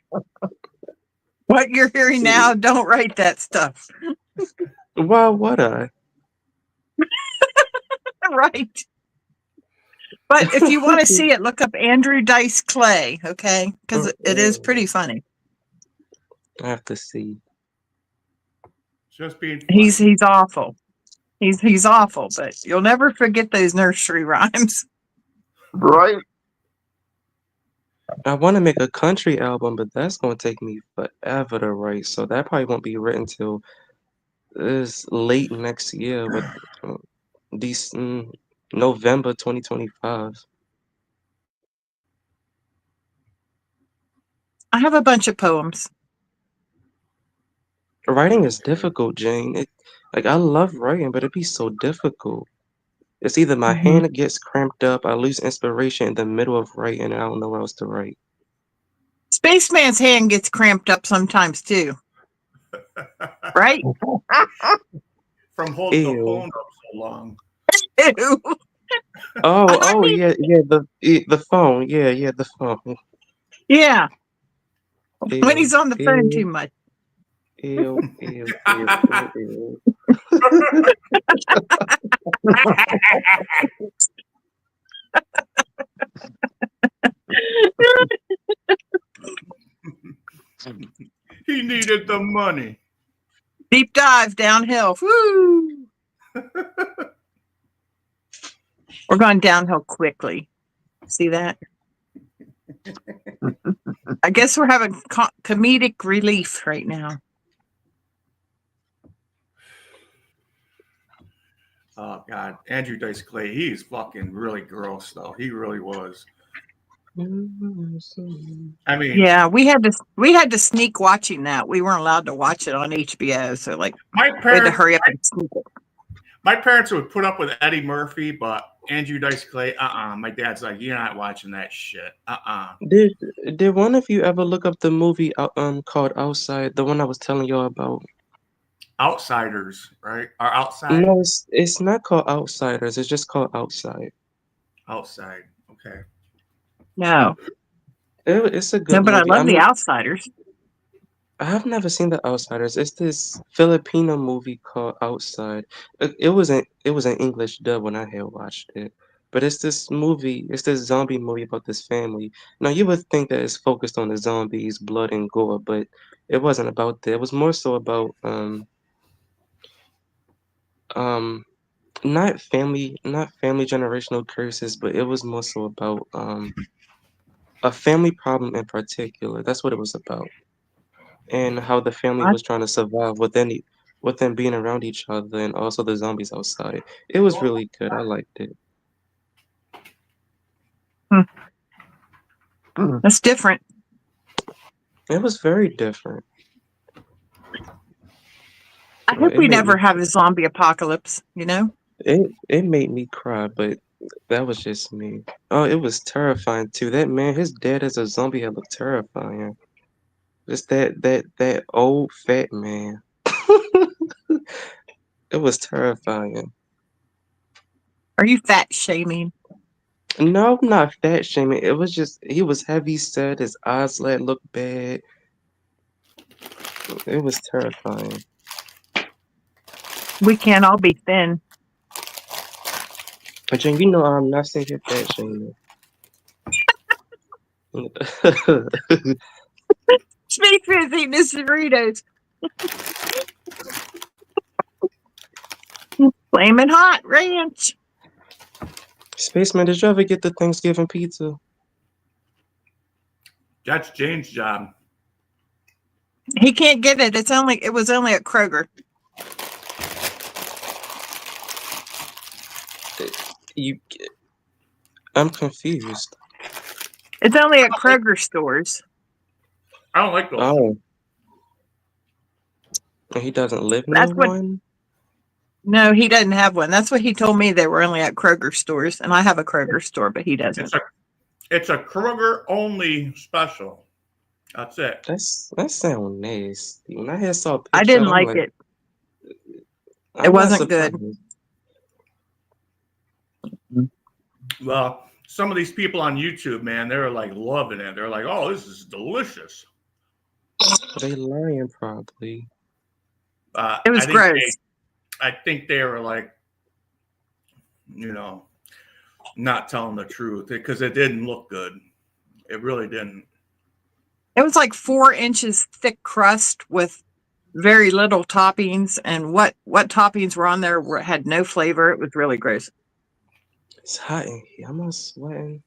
what you're hearing now, don't write that stuff. Why would I? Right. But if you want to see it, look up Andrew Dice Clay. Okay, because it is pretty funny. I have to see. Just being funny. He's awful. He's awful, but you'll never forget those nursery rhymes. Right? I want to make a country album, but that's going to take me forever to write. So that probably won't be written till this late next year with uh, these November 2025. I have a bunch of poems. Writing is difficult, Jane. Like I love writing, but it'd be so difficult. It's either my hand gets cramped up, I lose inspiration in the middle of writing, and I don't know what else to write. Spaceman's hand gets cramped up sometimes too, right? From holding the Ew. phone up so long. Ew. Oh, yeah, the phone. Yeah, the phone. Yeah, when Ew, he's on the phone too ew, much. ew, ew, ew, ew, ew. He needed the money. Deep dive downhill. Woo! We're going downhill quickly. See that? I guess we're having comedic relief right now. Oh God, Andrew Dice Clay, he's fucking really gross though. He really was. I mean, Yeah, we had to sneak watching that. We weren't allowed to watch it on HBO, so like my we had to parents, hurry up and sneak it. my parents would put up with Eddie Murphy, but Andrew Dice Clay, my dad's like, you're not watching that shit. Did one of you ever look up the movie called Outside, the one I was telling y'all about? Outsiders, right? Or outside? No, it's not called Outsiders. It's just called Outside. Outside. Okay. No, It's a no, good but I movie. love The Outsiders. I've never seen The Outsiders. It's this Filipino movie called Outside. It was an English dub when I had watched it. But it's this zombie movie about this family. Now you would think that it's focused on the zombies, blood and gore, but it wasn't about that. It was more so about um not family generational curses, but it was more so about a family problem in particular. That's what it was about. And how the family What? was trying to survive within being around each other and also the zombies outside. It was really good. I liked it. That's different. It was very different. I hope It we made never me have a zombie apocalypse, you know? it made me cry, but that was just me. Oh, it was terrifying too. That man, his dad as a zombie had looked terrifying. Just that old fat man. It was terrifying. Are you fat shaming? No, I'm not fat shaming. It was just he was heavy set. His eyes looked bad. It was terrifying. We can't all be thin. But Jen, you know I'm not saying you're fat shaming. Spaceman's eating his Doritos. Flaming hot ranch. Spaceman, did you ever get the Thanksgiving pizza? That's Jane's job. He can't get it. It was only at Kroger. I'm confused. It's only at Kroger stores. I don't like those. Oh. And he doesn't live near That's what. one? No, he doesn't have one. That's what he told me. They were only at Kroger stores, and I have a Kroger store, but he doesn't. It's a Kroger only special. That's it. That sounds nasty. When I had saw a picture, I didn't I'm like it. I'm It not wasn't good. surprised. Well, some of these people on YouTube, man, they're like loving it. They're like, "Oh, this is delicious." They lying probably. It was gross. I think they were like, not telling the truth because it didn't look good. It really didn't. It was like 4 inches thick crust with very little toppings, and what toppings were on there had no flavor. It was really gross. It's hot in here. I'm not sweating.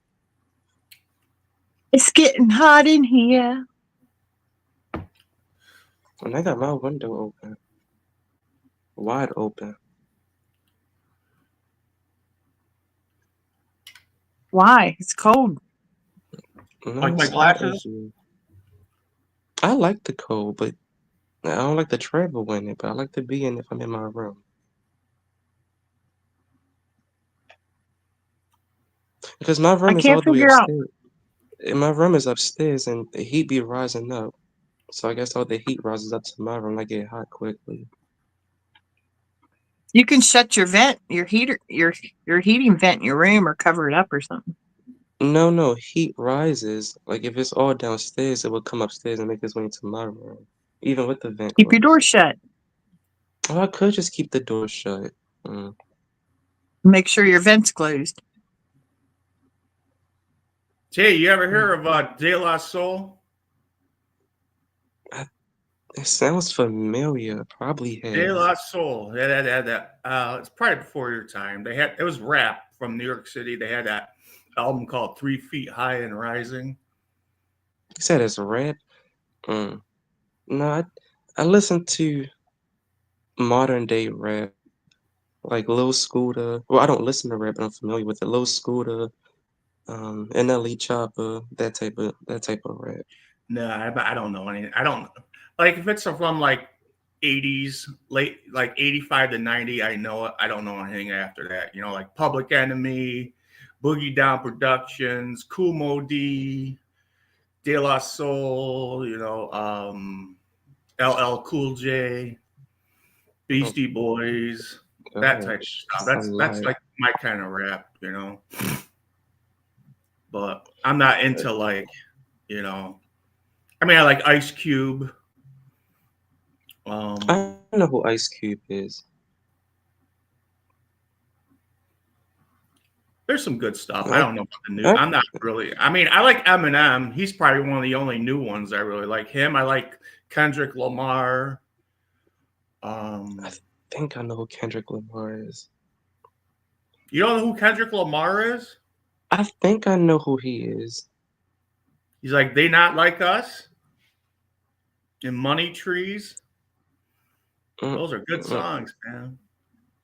It's getting hot in here. And I got my window open. Wide open. Why? It's cold. No, Like my it's hot glasses? as you. I like the cold, but I don't like to travel in it, but I like to be in it if I'm in my room. Because my I room is all can't the way figure out. upstairs. And my room is upstairs and the heat be rising up. So I guess all the heat rises up to my room. I get hot quickly. You can shut your vent, your heating vent in your room, or cover it up or something. No, heat rises. Like if it's all downstairs, it will come upstairs and make its way into my room, even with the vent Keep your door closed. shut. Oh, I could just keep the door shut. Make sure your vent's closed. Jay, you ever hear of De La Soul? It sounds familiar. Probably De have. La Soul. Yeah, that. It's probably before your time. It was rap from New York City. They had that album called 3 Feet High and Rising. You said it's rap. Mm. No, I listen to modern day rap, like Lil Scooter. Well, I don't listen to rap, but I'm familiar with it. Lil Scooter, NLE Chopper, that type of rap. No, I don't know any. I don't like if it's from like 80s, late like 85 to 90. I know it. I don't know anything after that. Like Public Enemy, Boogie Down Productions, Kool Mo D, De La Soul. LL Cool J, Oh Beastie Boys, that type of gosh, stuff. that's a That's lot. like my kind of rap. But I'm not into like, you know. I mean, I like Ice Cube. I Um, know who Ice Cube is. there's some good stuff. I I, don't know about the new. I, I'm not really. I mean, I like Eminem. He's probably one of the only new ones I really like. Him. I like Kendrick Lamar. I Um, think I know who Kendrick Lamar is. you don't know who Kendrick Lamar is? I think I know who he is. He's like They Not Like Us and Money Trees. Mm, Those are good mm, songs, man.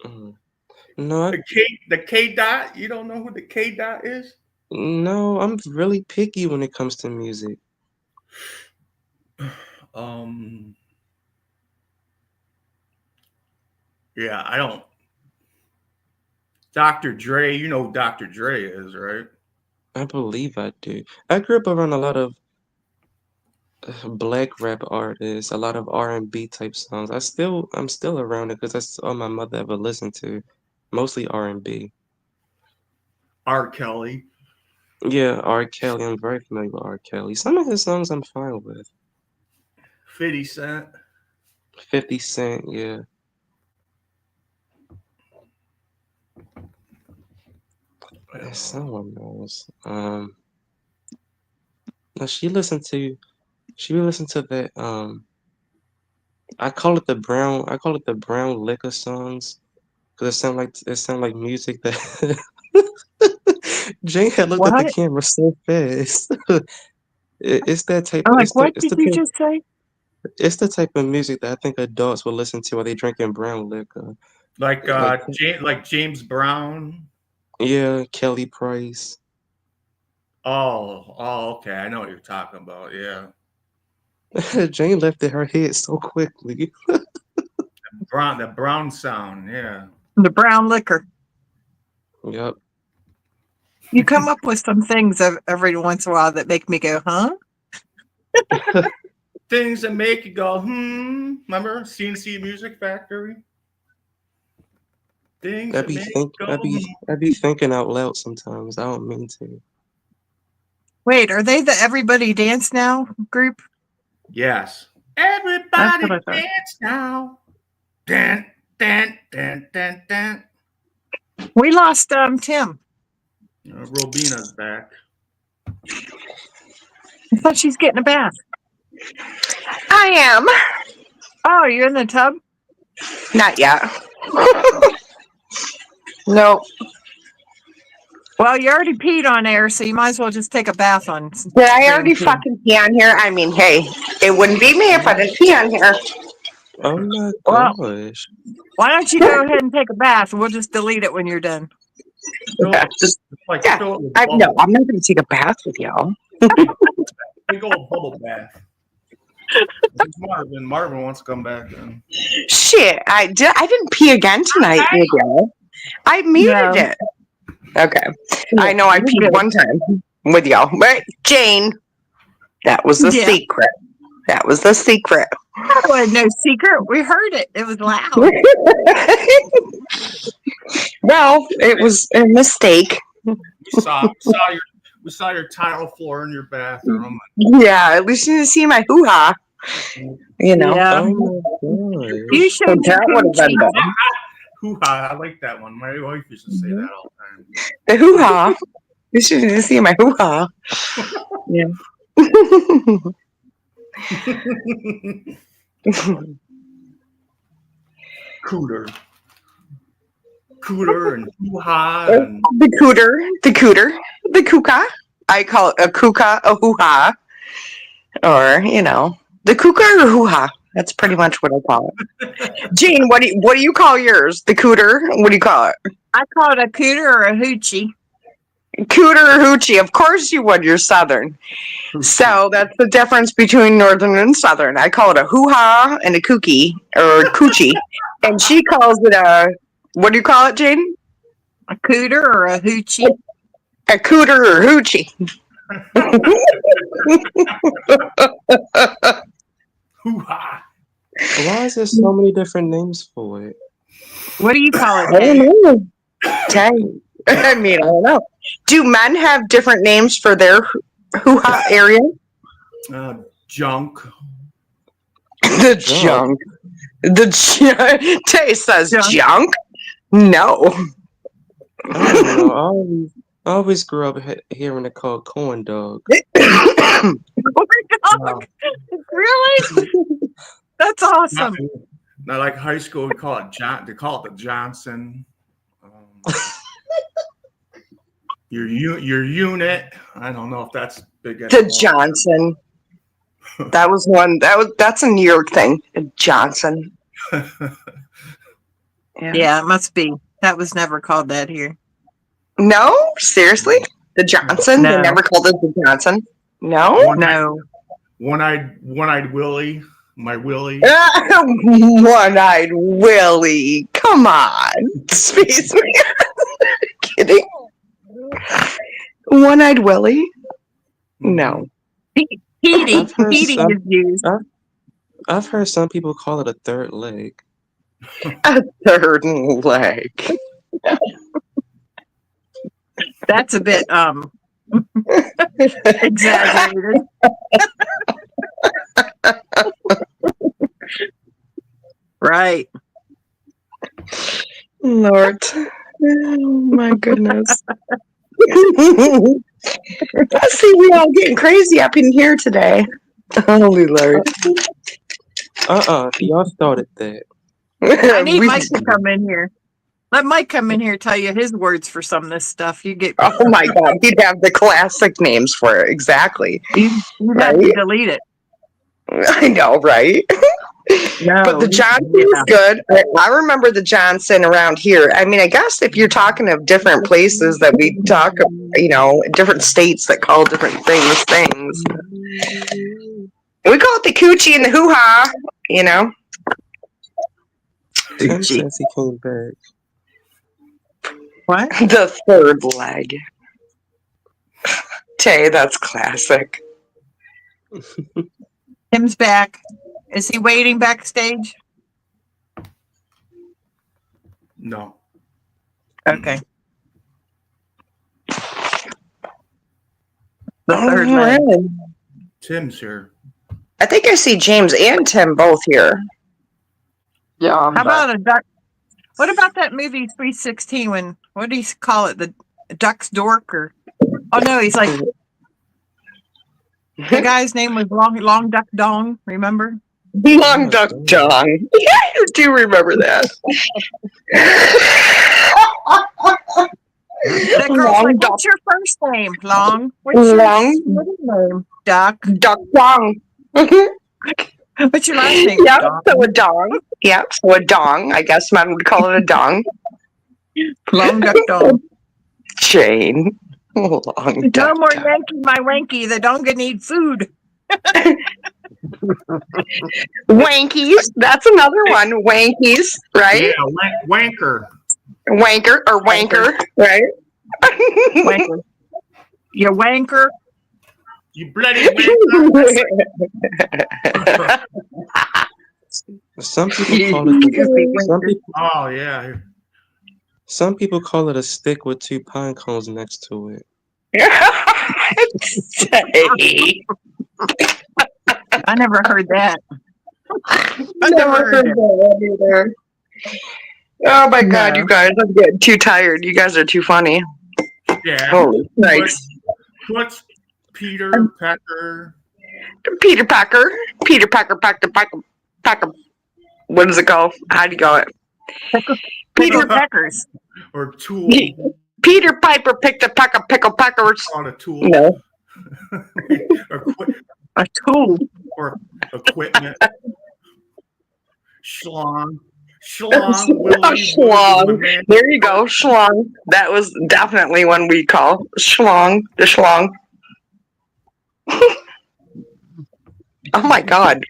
mm. No, The K dot. You don't know who the K dot is? no, I'm really picky when it comes to music. Um, yeah, I don't. Dr. Dre, you know who Dr. Dre is, right? I believe I do. I grew up around a lot of black rap artists, a lot of R&B type songs. I'm still around it because that's all my mother ever listened to, mostly R&B. R. Kelly, Yeah, R. Kelly. I'm very familiar with R. Kelly. Some of his songs I'm fine with. 50 Cent. 50 Cent, yeah. There's someone else. No, she listened to that I call it the brown liquor songs because it sound like music that Jane had looked at the What? camera so fast. It's that type I'm like, it's the what did you just say? it's the type of music that I think adults will listen to while they drinking brown liquor. Like Like James Brown. yeah, Kelly Price. Oh, okay. I know what you're talking about. Yeah, Jane left in her head so quickly. the Brown sound. Yeah, The brown liquor. Yep. You come up with some things every once in a while that make me go, huh? things that make you go Remember CNC Music Factory? Things I that be make think you I go be I be thinking out loud sometimes. I don't mean to. Wait, are they the Everybody Dance Now group? Yes. That's Everybody what I thought. dance now. Dun, dun, dun, dun, dun. We lost Tim. Robina's back. I thought she's getting a bath. I am. Oh, you're in the tub? Not yet. Nope. Well, you already peed on air, so you might as well just take a bath on. Did I already fucking pee on here? I mean, hey, it wouldn't be me if I didn't pee on here. Oh my Well, gosh. why don't you go ahead and take a bath, and we'll just delete it when you're done. Yeah, Fill it with no, bubble. I'm not going to take a bath with y'all. Big old bubble bath. Marvin wants to come back then. Shit, I didn't pee again tonight, with y'all. I muted No. it. Okay, I know I peed one time with y'all, but Jane, that was the secret. That was the secret. That was no secret. We heard it. It was loud. Well, it was a mistake. We saw your tile floor in your bathroom. Yeah, at least you didn't see my hoo-ha. You know. Yeah. Oh my gosh. You showed your that would have been coochie. good. Hoo-ha, I like that one. My wife used to say that all the time. The hoo-ha. You should have seen my hoo-ha. Yeah. Cooter. Cooter and hoo-ha and The kuka. I call it a kuka, a hoo-ha. Or, the kuka or hoo-ha. That's pretty much what I call it. Gene, what do you call yours? The cooter? What do you call it? I call it a cooter or a hoochie. Cooter or hoochie. Of course you would. You're Southern. So that's the difference between Northern and Southern. I call it a hoo-ha and a kookie or coochie. And she calls it a, what do you call it, Jane? A cooter or a hoochie. A cooter or hoochie. hoo-ha. Why is there so many different names for it? What do you call it, I Tay? don't know. Tay. I mean, I don't know. Do men have different names for their hoo-ha area? Junk. The junk. Tay says junk? No. I don't know. I always grew up hearing it called corn dog. Really? That's awesome. Not like high school, we call it they call it the Johnson. Your unit. I don't know if that's big. The Johnson. That was one. That's a New York thing. Johnson. Yeah, it must be. That was never called that here. No, seriously, the Johnson. No. They never called it the Johnson. No. No. One-eyed Willie. My Willie. One-eyed Willie. Come on, Space Man. Kidding. One-eyed Willie. No. Heating I've heard is used. I've heard some people call it a third leg. A third leg. That's a bit exaggerated. Right. Lord. Oh my goodness. I see we all getting crazy up in here today. Holy Lord. Y'all started that. I need Mike to come in here. Let Mike come in here and tell you his words for some of this stuff. You get. Oh my God, he'd have the classic names for it. Exactly. You have to delete it. I know, right? No, but the Johnson is good. I remember the Johnson around here. I mean, I guess if you're talking of different places that we talk, different states that call different things. We call it the coochie and the hoo-ha, Tim says he came back. What? The third leg. Tay, that's classic. Tim's back. Is he waiting backstage? No. Okay. The third leg. Tim's here. I think I see James and Tim both here. Yeah, I'm How back. about a duck? What about that movie 316 when, what do you call it? The Duck's Dork or, oh no, he's like, the guy's name was Long Duck Dong, remember? Long Duck Dong. Yeah, you do remember that. That girl's Long like, Duck. what's your first name? Long. What's your Long middle name? Duck. Duck Dong. What's your last name? Yeah, Dong. so a dong. Yeah, so a dong. I guess men would call it a dong. Long Duck Dong. Jane. Long No Duck more Dong. Yankee, my wanky. The donga need food. Wankies. That's another one. Wankies, right? Yeah, wanker. Wanker or wanker, right? Wanker. You wanker. You bloody wanker. Some people call it Oh yeah. some people call it a stick with 2 pine cones next to it. I never heard that. I Never heard that either. Oh my God, you guys! I'm getting too tired. You guys are too funny. Yeah. Holy Christ. What's Peter Pecker? Peter Packer. Peter Packer, Packer, Packer. What is it called? How do you call it? Peter Peter Peckers. Or tool. Peter Piper picked a peck of pickle peckers. On a tool. No. A tool. Or equipment. Schlong. Schlong. Willie, Schlong. There you go. Schlong. That was definitely one we call schlong. The schlong. Oh my God.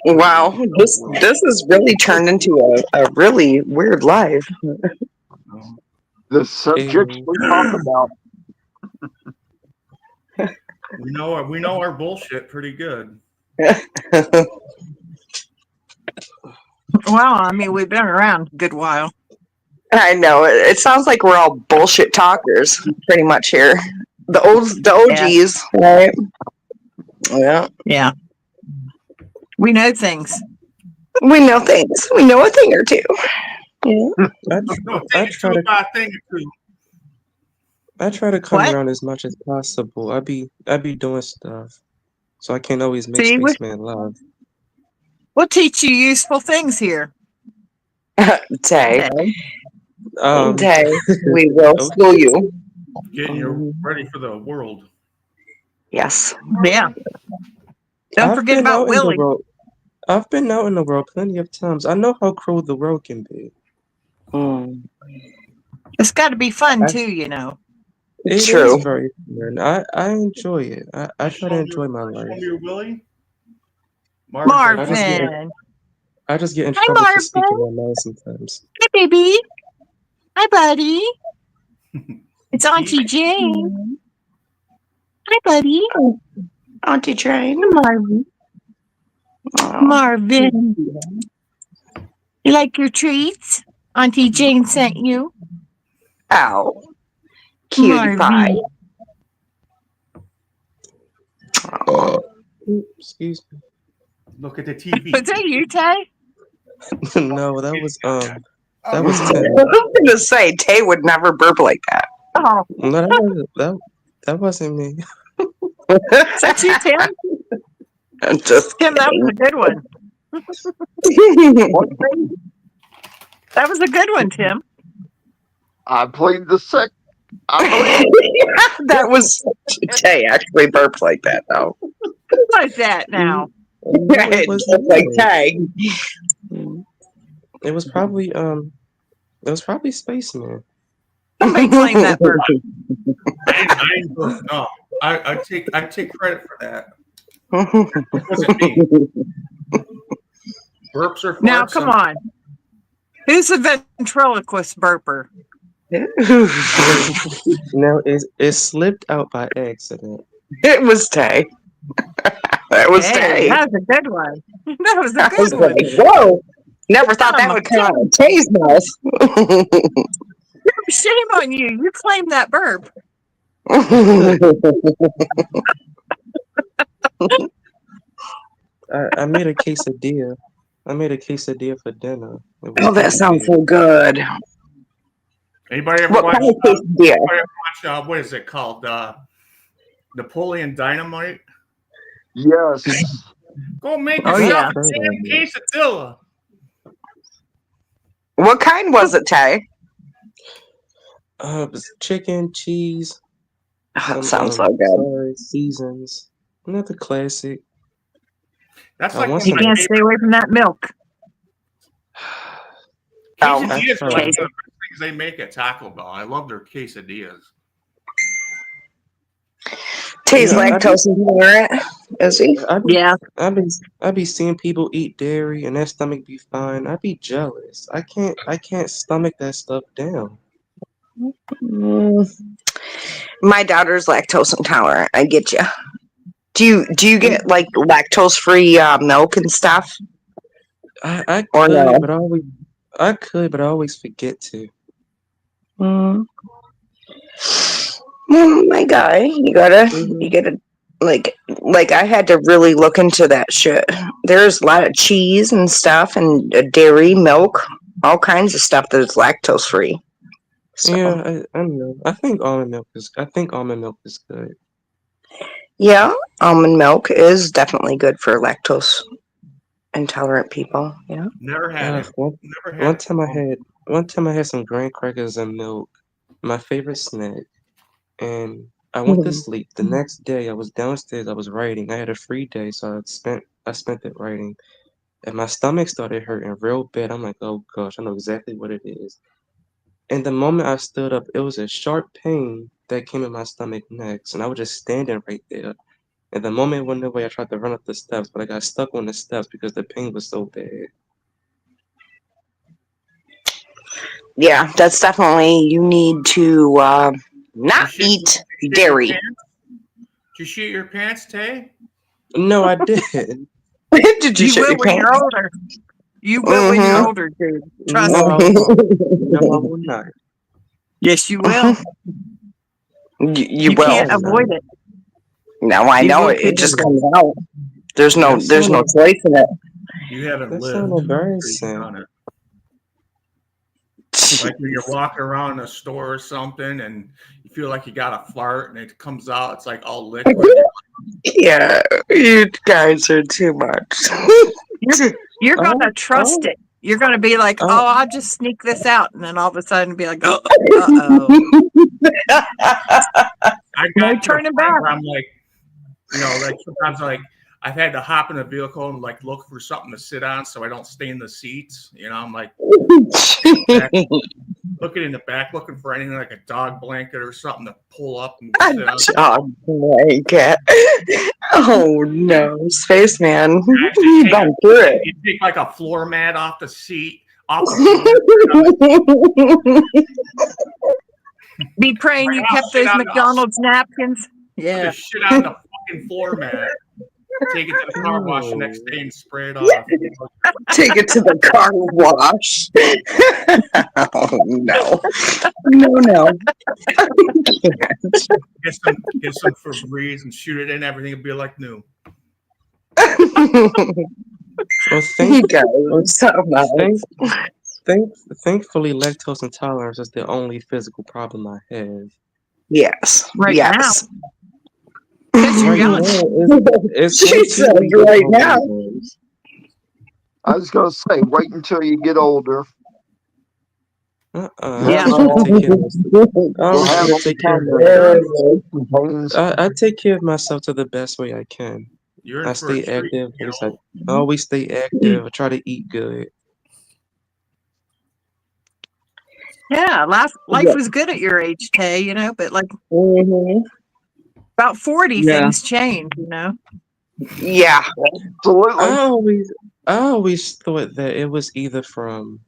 Wow. This has really turned into a really weird live. The subjects we talk about. We know our bullshit pretty good. Well, I mean, we've been around a good while. I know. It sounds like we're all bullshit talkers pretty much here. The OGs, right? Yeah. Yeah. We know things. We know things. We know a thing or two. Yeah. I try to come What? around as much as possible. I be doing stuff, so I can't always make See, Spaceman laugh. We'll teach you useful things here. Tay. Um, Tay. We will Okay. school you. Getting you ready for the world. Yes. Yeah. Don't forget about Willie. I've been out in the world plenty of times. I know how cruel the world can be. Mm. It's got to be fun too, you know. It True. is very fun. I enjoy it. I try to enjoy my life. Show me your Willie. Marvin. I just get in Hi, trouble for Marvin. speaking my mind sometimes. Hi, baby. Hi, buddy. It's Auntie Jane. Hi, buddy. Auntie Jane. Marvin. Marvin. You like your treats? Auntie Jane sent you. Ow. Cutie pie. Excuse me. Look at the TV. Was that you, Tay? No, that was Tim. I was gonna say Tay would never burp like that. Oh, No, that wasn't me. is that you, Tim? I'm just Tim, that was a good one. kidding. That was a good one, Tim. I played the sec. That was Tay actually burped like that though. Who was that now? It was just like Tay. It was probably Spaceman. Somebody claim that burp. No, I take credit for that. It wasn't me. Burps are Now, farts. come on. Who's the ventriloquist burper? No, it slipped out by accident. It was Tay. That was Tay. That was a good one. That was a I was good one. like, whoa. Never thought that would come out of Tay's mouth. Shame on you. You claimed that burp. I made a quesadilla. I made a quesadilla for dinner. Oh, that sounds so good. Anybody ever What watch? kind of quesadilla? What is it called? Napoleon Dynamite. Yes. Go make Oh, yourself yeah. a damn quesadilla. What kind was it, Tay? It was chicken, cheese. That sounds so good. Sorry, seasons. Another classic. That's I like want one You of my can't stay away from that milk. Oh, quesadillas are like okay. the best things they make at Taco Bell. I love their quesadillas. Tay's Yeah, lactose intolerant, is he? Yeah. I be seeing people eat dairy and their stomach be fine. I be jealous. I can't stomach that stuff down. My daughter's lactose intolerant. I get you. Do you get like lactose free milk and stuff? I Or could, no? but I always forget to. My guy, you gotta like I had to really look into that shit. There's a lot of cheese and stuff and dairy, milk, all kinds of stuff that's lactose free. So, Yeah, I know. I think almond milk is good. yeah, almond milk is definitely good for lactose intolerant people. Never had it. One, Never had one it. time I had some graham crackers and milk, my favorite snack, and I went to sleep. The next day I was downstairs, I was writing. I had a free day, so I spent it writing. And my stomach started hurting real bad. I'm like, oh gosh, I know exactly what it is. And the moment I stood up, it was a sharp pain that came in my stomach next, and I was just standing right there. And the moment it went away, I tried to run up the steps, but I got stuck on the steps because the pain was so bad. Yeah, that's definitely, you need to not eat Shit your dairy. pants? Did you shit your pants, Tay? No, I did. Did you You shit will your when you're pants? older. You will when you're Mm-hmm. older, dude. Trust No, me. I won't. No, I will not. Yes, you will. You You will. can't I'm not. avoid it. No, I You know will it. It keep just it. comes out. There's no That sounded choice in it. You haven't that lived sounded until you've embarrassing. done it. Like when you're walking around a store or something and you feel like you got a fart and it comes out, it's like all liquid. Yeah, you guys are too much. You're Oh, gonna trust oh, it. You're gonna be like, oh, oh, I'll just sneak this out, and then all of a sudden be like, oh, I no got to the turning point back. where I'm like, like sometimes like I've had to hop in a vehicle and like look for something to sit on so I don't stain the seats. I'm like looking in the back, looking for anything like a dog blanket or something to pull up and A sit on. dog blanket. Oh no, spaceman. Actually, You've been through it. you take like a floor mat off the seat, off the floor. Be praying you I'll kept sit those on McDonald's napkins. Put Yeah. the shit on the fucking floor mat. Take it to the car wash the next oh. day and spray it off. Take it to the car wash. Oh no. No. Get some Febreze and shoot it in. Everything will be like new. Well, You guys are so thank, nice. thankfully, lactose intolerance is the only physical problem I have. Yes. Right Yes. Because you're Right young. now, it's She way too said late to right know now. what it is. I was going to say, wait until you get older. I Yeah. always try to take care of myself. I You'll always try have to all take care of kinds of myself. contains. I take care of myself to the best way I can. You're I in for a stay treat. active. At least I always stay active. I try to eat good. Yeah. Life was good at your age, Tay, but like about 40, Yeah. things change, Yeah. Absolutely. I always thought that it was either from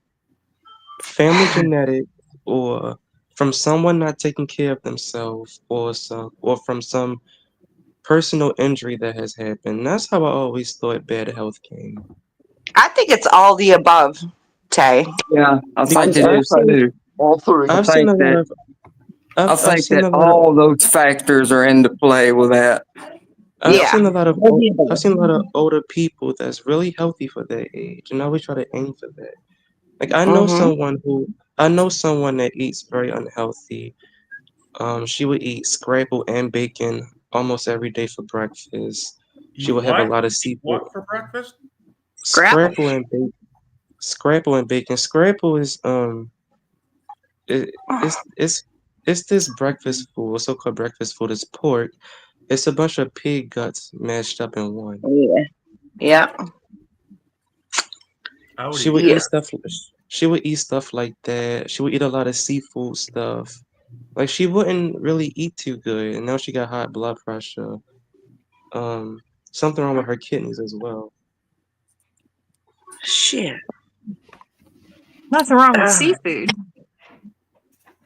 family genetics or from someone not taking care of themselves or from some personal injury that has happened. That's how I always thought bad health came. I think it's all the above, Tay. Yeah, I think Because it I've is seen too. All three. I I've seen think a lot that of I I've think seen that a lot of all those factors are into play with that. I've Yeah. seen a lot of I've seen a lot of older people that's really healthy for their age, and I always try to aim for that. Like I know someone that eats very unhealthy. She would eat scrapple and bacon almost every day for breakfast. She You would have a what? lot of Eat seafood. what for breakfast? Scrapple. Scrapple and bacon. Scrapple is it, it's this breakfast food. So-called breakfast food is pork. It's a bunch of pig guts mashed up in one. Yeah. Yeah. I would She eat would Yeah. eat stuff. She would eat stuff like that. She would eat a lot of seafood stuff. Like she wouldn't really eat too good, and now she got high blood pressure. Um, Something wrong with her kidneys as well. Shit. Nothing wrong with Ah. seafood.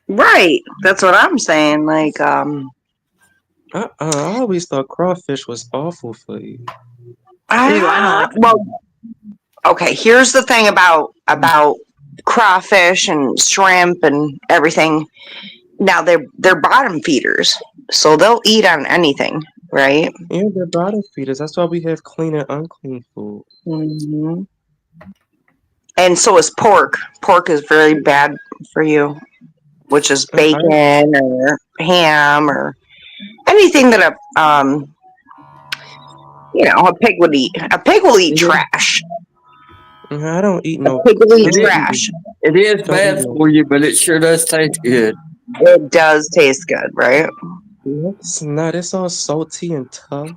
Right. That's what I'm saying. Like, I always thought crawfish was awful for you. Ew, I don't like that. well, okay, here's the thing about crawfish and shrimp and everything. Now they're bottom feeders, so they'll eat on anything, right? Yeah, they're bottom feeders. That's why we have clean and unclean food. Mm-hmm. And so is pork. Pork is very bad for you, which is I bacon or ham or anything that a pig would eat. A pig will eat Yeah. trash. I don't eat no. Piggly I don't eat, trash. It is don't eat bad no. for you, but it sure does taste good. It does taste good, right? It's not. It's all salty and tough.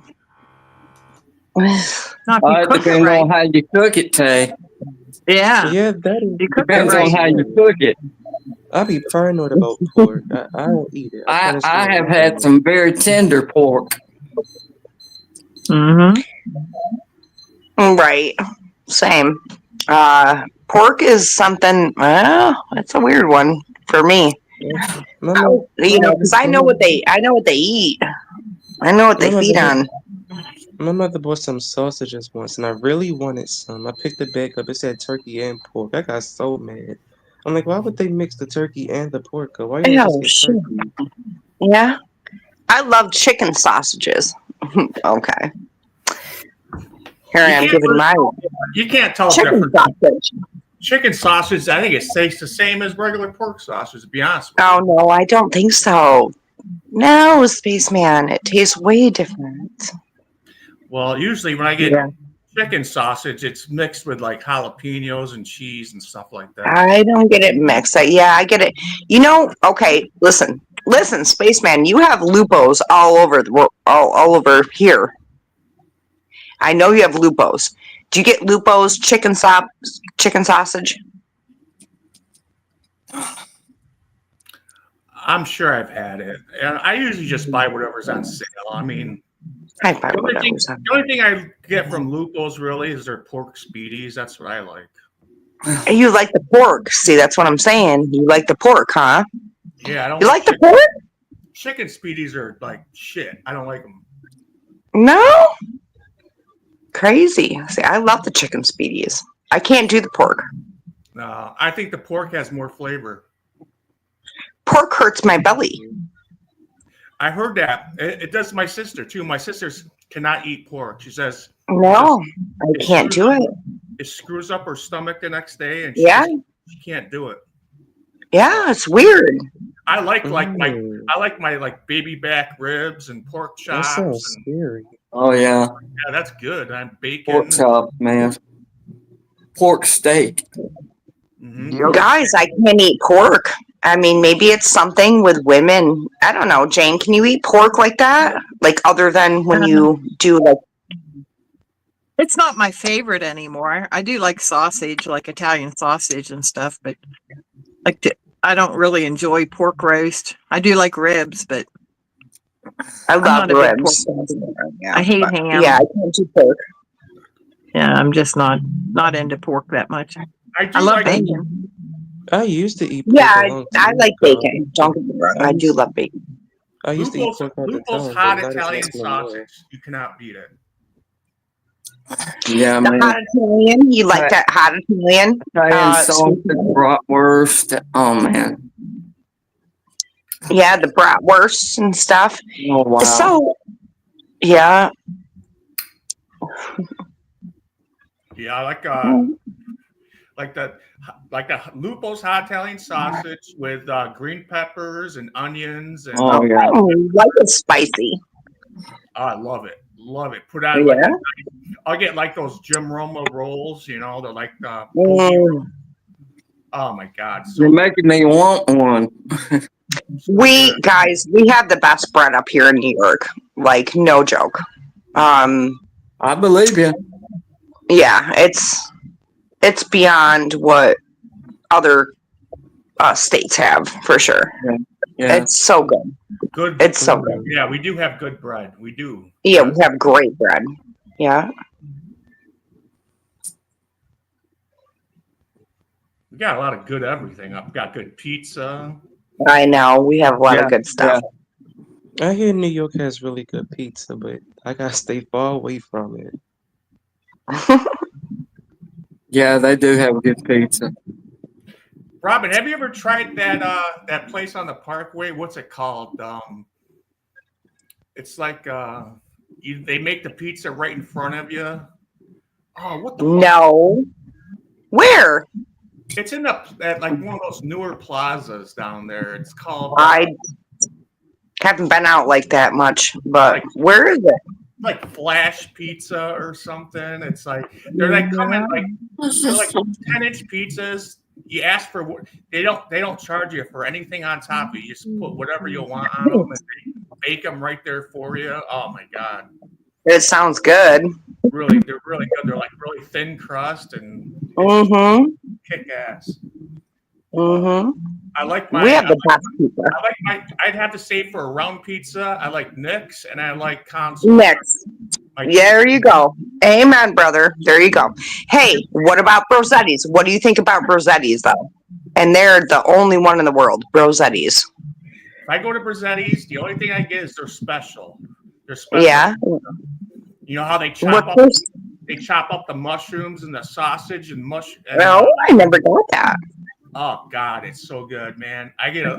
Not if you It cook it depends right. on how you cook it, Tay. Yeah, Yeah, that is. you cook it Depends on right. how you cook it. I be paranoid about pork. I don't eat it. I kind of I stay have away had from it. some very tender pork. Mm-hmm. Right. Same. Pork is something. It's a weird one for me. My mother Because I know what they eat. I know what my they mother feed bought- on. my mother bought some sausages once, and I really wanted some. I picked the bag up. It said turkey and pork. I got so mad. I'm like, why would they mix the turkey and the pork up? Why you don't just Oh get shit. turkey? Yeah. I love chicken sausages. Okay. Here I You am can't, giving my you can't tell the chicken difference. sausage. Chicken sausage, I think it tastes the same as regular pork sausage, to be honest with Oh no, I don't think so. No, Spaceman, it tastes way different. you. Well, usually when I get Yeah. chicken sausage, it's mixed with like jalapenos and cheese and stuff like that. I don't get it mixed. I get it. Okay, listen, Spaceman, you have lupos all over all over here. I know you have lupos. Do you get lupos chicken sausage? I'm sure I've had it. And I usually just buy whatever's on sale. I mean, I buy the only, thing, whatever's on. the only thing I get from Lupo's really is their pork speedies. That's what I like. You like the pork? See, that's what I'm saying. You like the pork, huh? Yeah, I don't You like the pork? chicken speedies are like shit. I don't like them. No. Crazy. See, I love the chicken speedies. I can't do the pork. No, I think the pork has more flavor. Pork hurts my belly. I heard that. It does my sister too. My sister cannot eat pork. She says No, I can't do it. it screws up her stomach the next day, and Yeah. she can't do it. Yeah, it's weird. I like my Mm, I like my like baby back ribs and pork that chops. sounds And, scary. Oh yeah, yeah, that's good. I'm bacon. pork chop, man. Pork steak. Mhm. Yep. Guys, I can't eat pork. I mean, maybe it's something with women. I don't know. Jane, can you eat pork like that? Like other than when you do like It's not my favorite anymore. I do like sausage, like Italian sausage and stuff, but I don't really enjoy pork roast. I do like ribs, but I I'm love not a big ribs. pork. Yeah, I hate but- ham. Yeah, I can't do pork. Yeah, I'm just not into pork that much. I do I love like bacon. I used to eat pork Yeah, a long I time like ago. bacon. Don't get me wrong. I do love bacon. I used to eat Lupo's, pork all the Lupo's time, hot but not as Italian much no more. sausage. You cannot beat it. Yeah, The man. hot Italian, you like that hot Italian? Italian sausage, bratwurst. Oh man. Yeah, the bratwursts and stuff. Oh wow. So, yeah, Yeah, I like the Lupo's hot Italian sausage with green peppers and onions and Oh yeah. like it spicy. I love it. Love it. Put on like Yeah. I'll get like those Jim Roma rolls, you know, they're like Mm. oh my god. So You're making me want one. We guys, we have the best bread up here in New York. Like no joke. I believe you. Yeah, it's beyond what other states have for sure. Yeah. It's so good. good. It's so good. Yeah, we do have good bread. We do. Yeah, we have great bread. Yeah. We got a lot of good everything. I've got good pizza. I know. We have a lot Yeah, of good stuff. I hear New York has really good pizza, but I gotta stay far away from it. Yeah, they do have good pizza. Robin, have you ever tried that place on the Parkway? What's it called? It's like they make the pizza right in front of you. Oh, what the fuck? No. Where? It's in at like one of those newer plazas down there. It's called I haven't been out like that much, but Like- where is it? like flash pizza or something. It's like they're like coming like they're like 10-inch pizzas. You ask for what they don't charge you for anything on top of it. You just put whatever you want on them and they bake them right there for you. Oh my god. It sounds good. Really, they're really good. They're like really thin crust and Mm-hmm. kick ass. Mm-hmm. I like my We have the best pizza. I like my I'd have to say for a round pizza, I like Nick's and I like Consul. Next. There you go. Amen, brother. There you go. Hey, what about Brosetti's? What do you think about Brosetti's, though? And they're the only one in the world, Brosetti's. If I go to Brazzetti's, the only thing I get is their special. They're special. Yeah. You know how they What chop up the mushrooms and the sausage and mush. And, No, I never got that. oh God, it's so good, man. I get a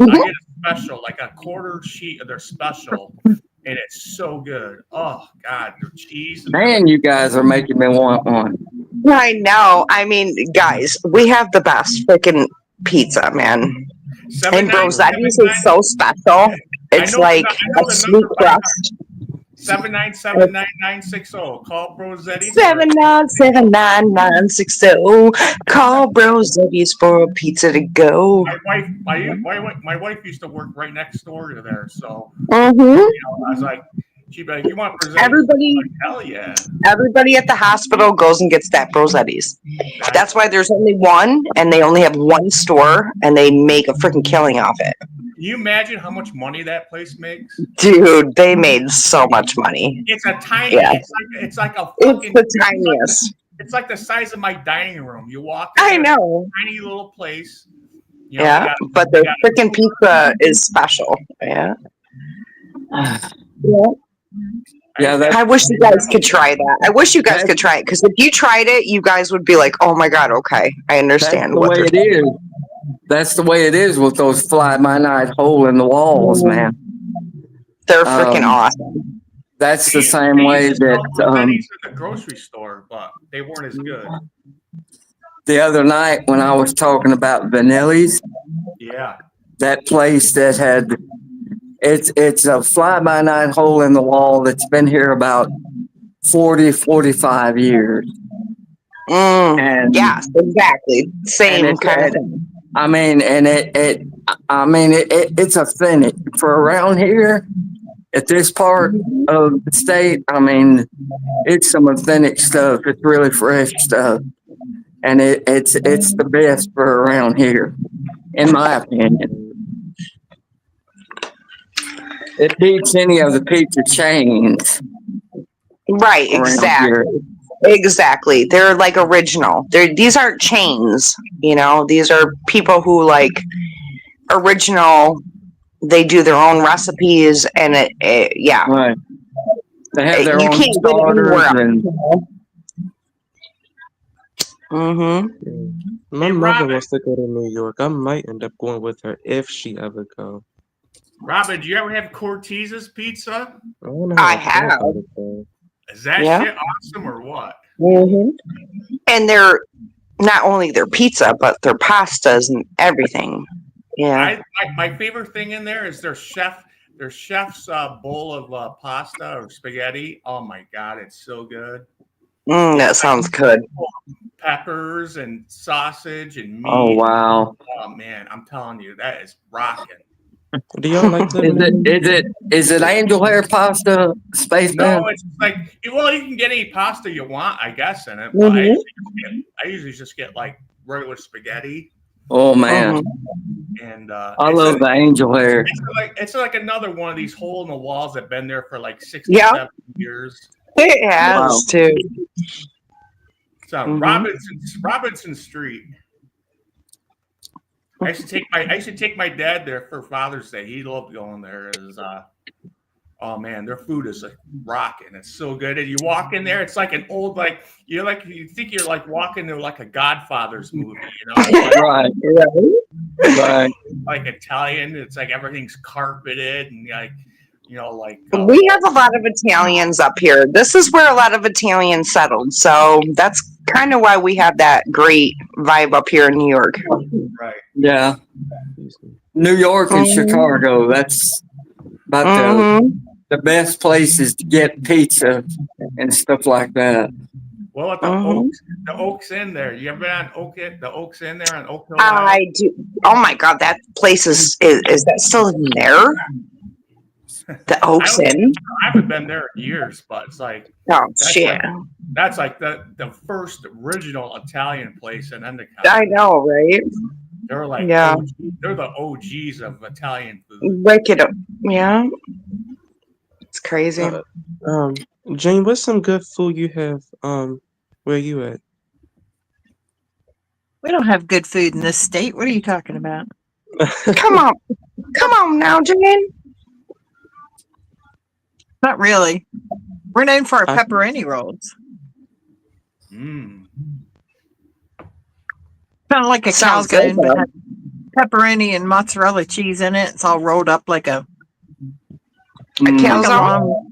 special, like a quarter sheet of their special, and it's so good. Oh God, their cheese. Man, you guys are making me want one. I know. I mean, guys, we have the best freaking pizza, man. And Brosetti's is so special. It's like a sweet crust. 7979960. Call Brosetti's. 7979960. Call Brosetti's for a pizza to go. My wife used to work right next door to there, so Mm-hmm. you know, I was like, she'd be like, "You want Brosetti's?" Everybody, Like, hell yeah. everybody at the hospital goes and gets that Brosetti's. That's why there's only one, and they only have one store, and they make a freaking killing off it. Can you imagine how much money that place makes? Dude, they made so much money. It's a tiny. Yeah. It's like a It's fucking. the tiniest. It's like the size of my dining room. You walk. in I there, know. Tiny little place. You know, Yeah, but the freaking pizza is special. Yeah. Yeah. Yeah, that, I wish you guys could try that. I wish you guys could try it because if you tried it, you guys would be like, "Oh my god, okay, I that's understand the what way they're it is. That's the way it is with those fly-by-night hole in the walls, man. They're freaking awesome." That's the They same used way to sell that Brosetti's in the grocery store, but they weren't as good. the other night when I was talking about Vanilli's, Yeah. that place that had it's a fly-by-night hole in the wall that's been here about 45 years. And Yes, exactly. Same and kind of it, thing. I mean, and it's authentic for around here at this part of the state. I mean, it's some authentic stuff. It's really fresh stuff, and it's the best for around here, in my opinion. It beats any of the pizza chains. Right, around exactly. here. Exactly. They're like original. These aren't chains, you know. These are people who like original. They do their own recipes, and yeah. Right. They have their You own can't get it anywhere starters else. and My Hey, mother Robin. wants to go to New York. I might end up going with her if she ever go. Robin, do you ever have Cortez's pizza? I don't know I how to feel have. about it, though. Is that Yeah. shit awesome or what? And they're not only their pizza, but their pastas and everything. Yeah. My favorite thing in there is their chef's bowl of pasta or spaghetti. Oh my god, it's so good. That sounds good. Peppers and sausage and meat. oh wow. Oh man, I'm telling you, that is rocking. Do y'all like living in Is it angel hair pasta, Spaceman? No, it's like you can get any pasta you want, I guess, in it. But I usually just get like regular spaghetti, Oh man, and I love the angel hair. it's like another one of these hole in the walls that been there for like 60, Yeah. 70 years. It has Wow. too. It's on Robinson Street. I used to take my dad there for Father's Day. He loved going there. Oh man, their food is like rocking. It's so good. And you walk in there, it's like an old you think you're like walking to like a Godfather's movie, you know? It's Right, right. like Italian. It's like everything's carpeted and like We have a lot of Italians up here. This is where a lot of Italians settled. So that's kind of why we have that great vibe up here in New York. right. Yeah, New York and Chicago. That's about Mhm. the best places to get pizza and stuff like that. Well, at the Oaks Inn there. You ever been on the Oaks Inn there on Oak Hill Drive? I do. Oh my God, that place is that still in there? The Oaks Inn? I haven't been there in years, but it's like Oh shit! that's like the first original Italian place in Endicott. I know, right? They're like Yeah. they're the OGs of Italian food. Wicked. Yeah. It's crazy. Jane, what's some good food you have? Where you at? We don't have good food in this state. What are you talking about? Come on now, Jane. Not really. We're known for our I- pepperoni rolls. Mm. Kind of like a Sounds calzone, good, but though. has pepperoni and mozzarella cheese in it. It's all rolled up like a A calzone? long.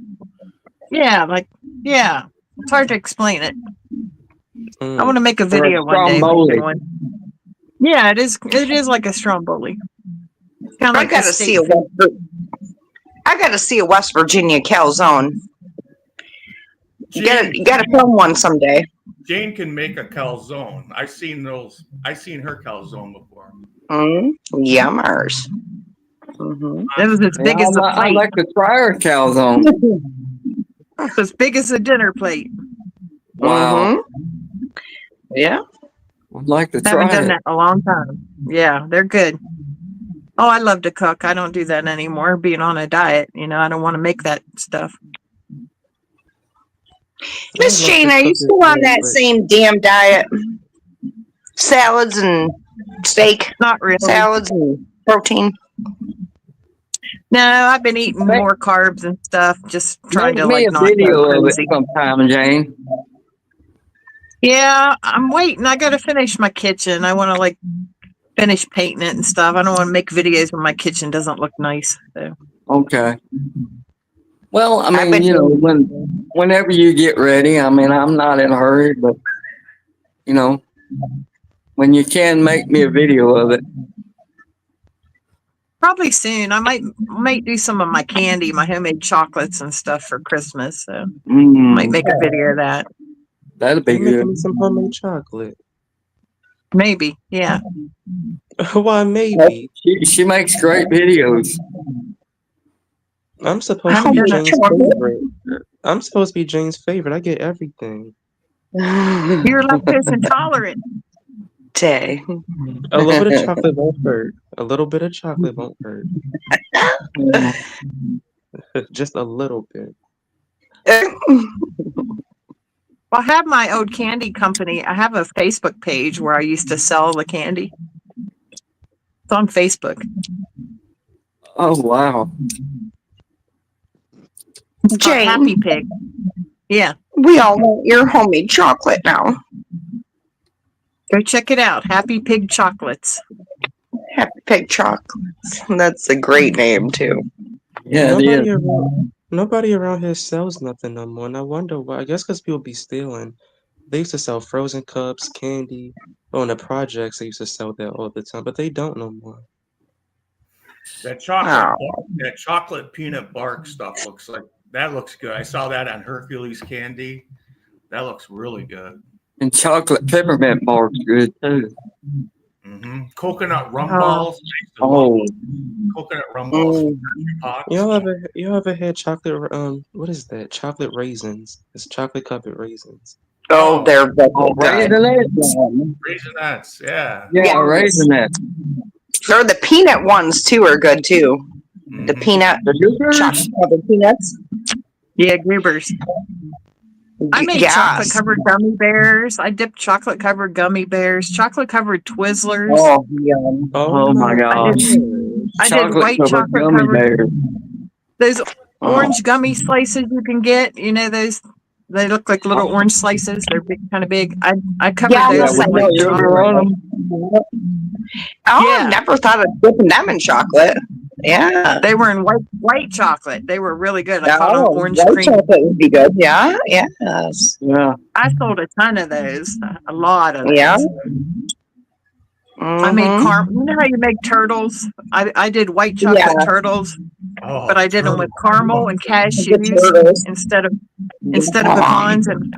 Yeah. It's hard to explain it. I want to make a video one day. stromboli. making one. Yeah, it is. It is like a stromboli. It's kind of I like gotta see a West Virginia calzone. You gotta film one someday. Jane can make a calzone. I've seen her calzone before. Yummers. Mm-hmm. It was as big as a I plate. like to try her calzone. It's as big as a dinner plate. Wow. Mm-hmm. Yeah. I'd like to I haven't try done it. that in a long time. Yeah, they're good. Oh, I love to cook. I don't do that anymore. Being on a diet, I don't want to make that stuff. Miss I'd love Jane, to are you cook still it, on that but- same damn diet? Salads and steak, Not really. salads and protein. No, I've been eating more carbs and stuff. Just trying Make to me a not video go of it crazy. sometime, Jane. Yeah, I'm waiting. I got to finish my kitchen. I want to finish painting it and stuff. I don't want to make videos when my kitchen doesn't look nice. So. Okay. Well, I I've mean, been- whenever you get ready, I mean, I'm not in a hurry, but, when you can, make me a video of it. Probably soon. I might do some of my candy, my homemade chocolates and stuff for Christmas. So might make a video of that. That'd be You making good. me some homemade chocolate? Maybe. Yeah. Why, maybe. She makes great videos. I'm supposed to I'm be gonna- Jane's favorite. I'm supposed to be Jane's favorite. I get everything. You're lactose intolerant. Day. A little bit of chocolate won't hurt. A little bit of chocolate won't hurt. Just a little bit. Well, I have my old candy company. I have a Facebook page where I used to sell the candy. It's on Facebook. Oh, wow. It's called Jane, Happy Pig. Yeah. we all want your homemade chocolate now. Go check it out. Happy Pig Chocolates. Happy Pig Chocolates. That's a great name too. Yeah, it is. Nobody around here sells nothing no more. And I wonder why. I guess because people be stealing. They used to sell frozen cups, candy. On the projects, they used to sell that all the time, but they don't no more. That chocolate peanut bark stuff looks good. I saw that on Hercules Candy. That looks really good. And chocolate peppermint bar's good, too. Mm-hmm. Coconut rum balls. Oh. Coconut rum balls. Pops. You ever had chocolate? What is that? Chocolate raisins. It's chocolate covered raisins. Oh, they're good. Raisinets. Raisinets, yeah. Yeah, Yes. raisinets. Or the peanut ones too are good too. The Mhm. peanut The Goobers? chocolate covered peanuts. Yeah, Goobers. I made Yes. chocolate covered gummy bears. I dipped chocolate covered gummy bears, chocolate covered Twizzlers. Oh, yum. Oh, my gosh. I did white chocolate gummy covered bears. those orange gummy slices you can get. Those they look like little orange slices. They're kind of big. I covered Yeah, those I in know white you're Sugar on chocolate. them. Oh, Yeah. I've never thought of dipping them in chocolate. Yeah. They were in white chocolate. They were really good. I called them Oh, orange white cream. chocolate would be good. Yeah. Yes. Yeah. I sold a ton of those. A lot of those. Yeah. I made Mhm. caramel. You know how you make turtles? I did white chocolate Yeah. turtles. Oh, but I did them with turtle. caramel and The cashews turtles. instead of Yeah. pecans, and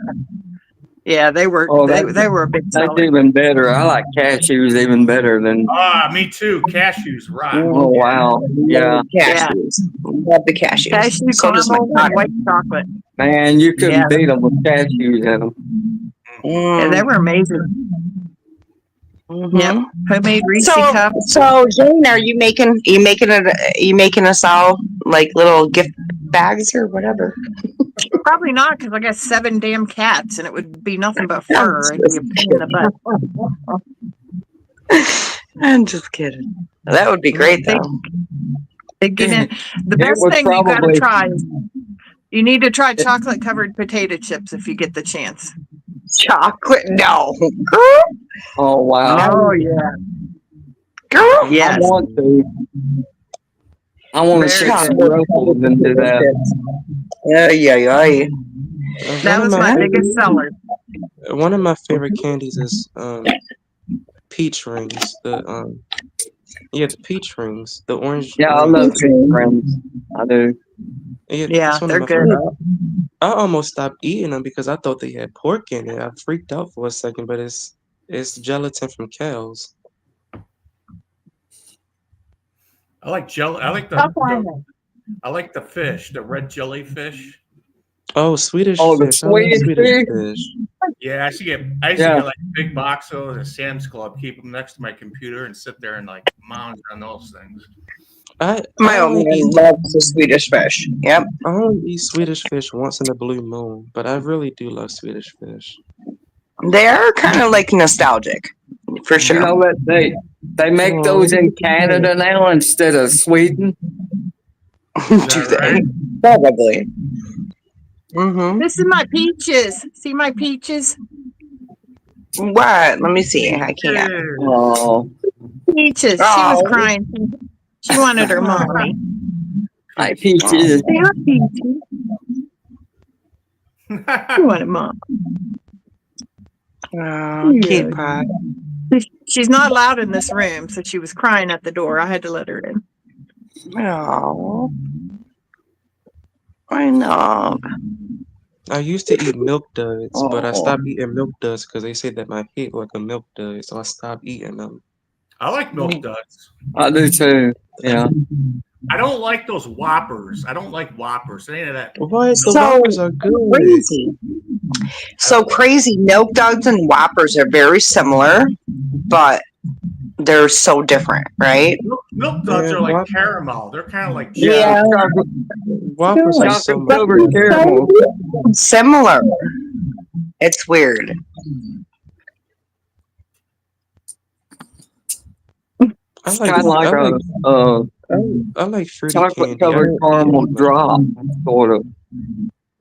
yeah, they were Oh, they were a big that's seller. even better. I like cashews even better than. Ah, me too. Cashews rock. Oh wow, yeah, Love cashews. Love the cashews. Cashew, So does my caramel, and daughter. white chocolate. man, you couldn't Yeah, beat them with cashews in them. yeah, they Mm. were amazing. Yep, Mhm. homemade Reese So, cups. so Jane, are you making us all like little gift bags or whatever? Probably not, because I got 7 damn cats, and it would be nothing but I'm fur. It'd be a just pain in the butt. kidding. I'm just kidding. That would be great They though. they get in. The It best was thing you got to probably try is you need to try chocolate covered potato chips if you get the chance. Chocolate? No, girl, oh wow. Oh yeah, girl. I yes, want to. I want to very take good. some ruffles and do that. Yeah, yeah, yeah. That was my my- biggest seller. one of my favorite candies is peach rings. The peach rings, the orange Yeah, I rings. love peach rings. I do. Yeah, Yeah, that's one they're of my good. favorite. I almost stopped eating them because I thought they had pork in it. I freaked out for a second, but it's gelatin from cows. I like jelly. I like I like the fish, the red jellyfish. Oh, Swedish Oh, the fish. I love Swedish Swedish fish? fish. Yeah, I used to Yeah. get like a big box of those at Sam's Club, keep them next to my computer, and sit there and like mound on those things. I My own only man eat loves the Swedish fish. Yep. I only eat Swedish fish once in a blue moon, but I really do love Swedish fish. They are kind of like nostalgic, for You sure. know what they make Oh, those in look at that. Canada now instead of Sweden. Do that they? right? Probably. Mm-hmm. This is my peaches. See my peaches? What? Let me see. I can't. Oh, Peaches. She was Oh. crying. She wanted her mommy. my peaches. They are peaches. She wanted mom. Oh, cute pie. She's not allowed in this room, so she was crying at the door. I had to let her in. Oh. I know. I used to eat milk duds, but I Oh. stopped eating milk duds because they said that my head like a milk dud, so I stopped eating them. I like milk duds. I do too. Yeah. I don't like those Whoppers. I don't like Whoppers. Any of that. What? The So Whoppers are good. crazy. So crazy. Milk duds and Whoppers are very similar, but they're so different, right? Milk duds Yeah, are like Whopper. caramel. They're kind of like Yeah. Whoppers are so Chocolate much covered better. caramel. Similar. It's weird. I It's like kind of like I like fruity chocolate candy. I covered don't eat caramel it much. drop, sort of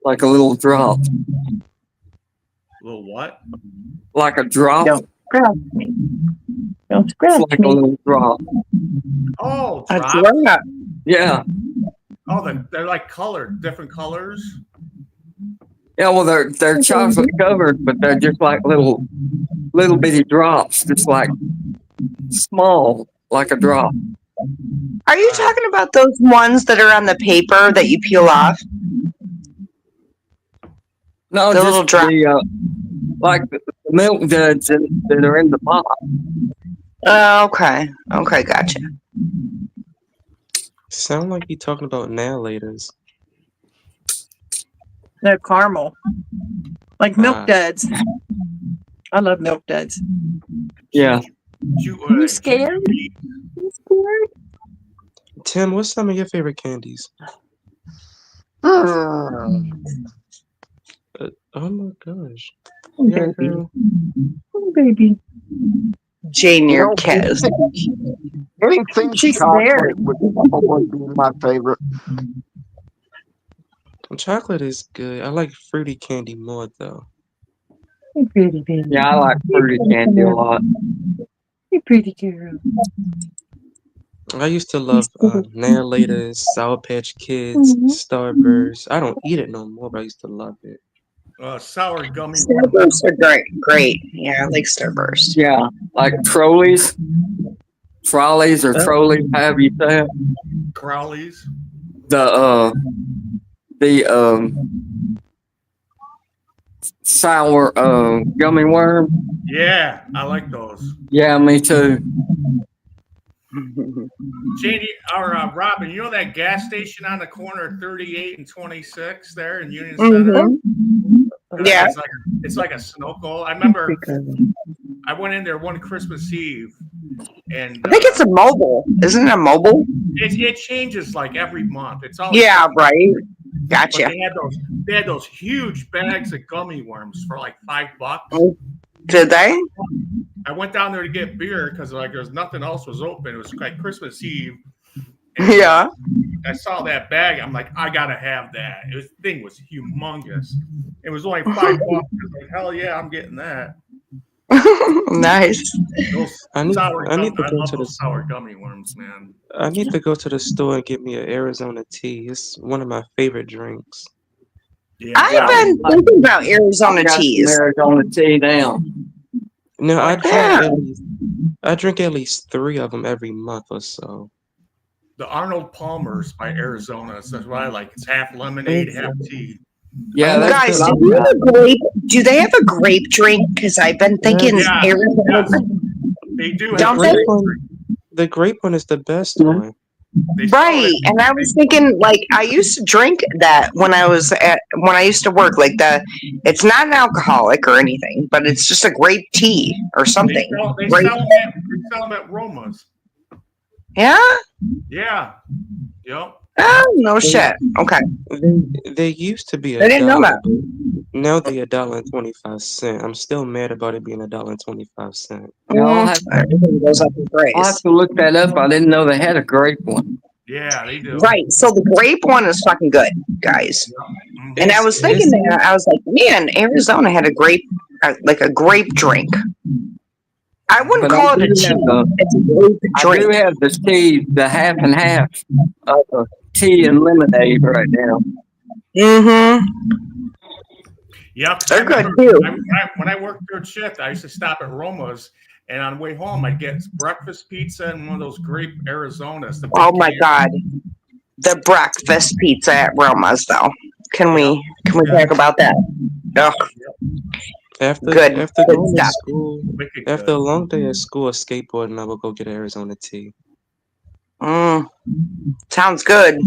like a little drop, little what? like a drop. Don't scratch me. Don't It's scratch like a me. little drop. Oh, A drops. drop. Yeah. Oh, they're like colored, different colors. Yeah, well, they're chocolate covered, but they're just like little bitty drops, just like small, like a drop. Are you talking about those ones that are on the paper that you peel off? No, The just little drop. like the milk duds that are in the box. Oh, okay. Okay, gotcha. Sound like you talking about nail laters. No caramel. Like milk Ah. duds. I love milk duds. Yeah. You scared? You scared? Tim, what's some of your favorite candies? Hmm. Oh my gosh. Oh, Yeah, baby. girl. Oh, baby. Jane, your No, kiss. anything She's chocolate scared. would probably be my favorite. Chocolate is good. I like fruity candy more though. You pretty baby. Yeah, I like fruity candy a lot. You pretty girl. I used to love nail laters, Sour Patch Kids, Starburst. I don't eat it no more, but I used to love it. Sour gummy worms. Starbursts are great. Great. Yeah, I like Starburst. Yeah, like trolleys or trolleys, however you say it. Crowleys. the sour gummy worm. Yeah, I like those. Yeah, me too. Janie or Robin, you know that gas station on the corner of 38 and 26 there in Union Center? Yeah. It's like a snow cone. I remember I went in there one Christmas Eve, and I think it's a mobile. Isn't it a mobile? it changes like every month. It's always Yeah, different. right. But Gotcha. they had those huge bags of gummy worms for like $5. Did they? I went down there to get beer because like there's nothing else was open. It was like Christmas Eve. And, Yeah. I saw that bag. I'm like, I gotta have that. The thing was humongous. It was only $5. I was like, hell yeah, I'm getting that. Nice. Those I need sour I need gum, to I go love to the those sour gummy worms, man. I need to go to the store and get me an Arizona tea. It's one of my favorite drinks. Yeah, I've been thinking about Arizona I got some teas. Arizona tea now. No, I Yeah. drink at least 3 of them every month or so. the Arnold Palmer's by Arizona. So that's what I like. It's half lemonade, half tea. Yeah, that's Guys, what do, I'm got. do they have a grape drink? Because I've been thinking Yeah, Arizona. yes. They do Don't have they? The grape one is the best one. They sell Right. it. And I was thinking, like, I used to drink that when I used to work. Like it's not an alcoholic or anything, but it's just a grape tea or They something. sell them at Roma's. Yeah. Yeah. Yep. Oh no shit. Okay. They used to be I didn't know $1, that. but now they're $1.25. I'm still mad about it being $1.25. Yeah, Everything goes up in I'll have price. to look that up. I didn't know they had a grape one. Yeah, they do. Right. So the grape one is fucking good, guys. Mhm. And I was thinking that I was like, man, Arizona had a grape, like a grape drink. I wouldn't But call it a tea. It's a grape I do drink. have the tea, the half and half of tea and lemonade right now. Mm-hmm. Yeah, 'cause They're I good remember too. when I worked third shift, I used to stop at Roma's, and on the way home, I'd get breakfast pizza and one of those grape Arizonas. The big Oh my can. god, the breakfast pizza at Roma's though. Can we Yeah. talk about that? Ugh, After Good going to stuff. school, Wicked after good. a long day at school or skateboarding, I will go get Arizona tea. Sounds good.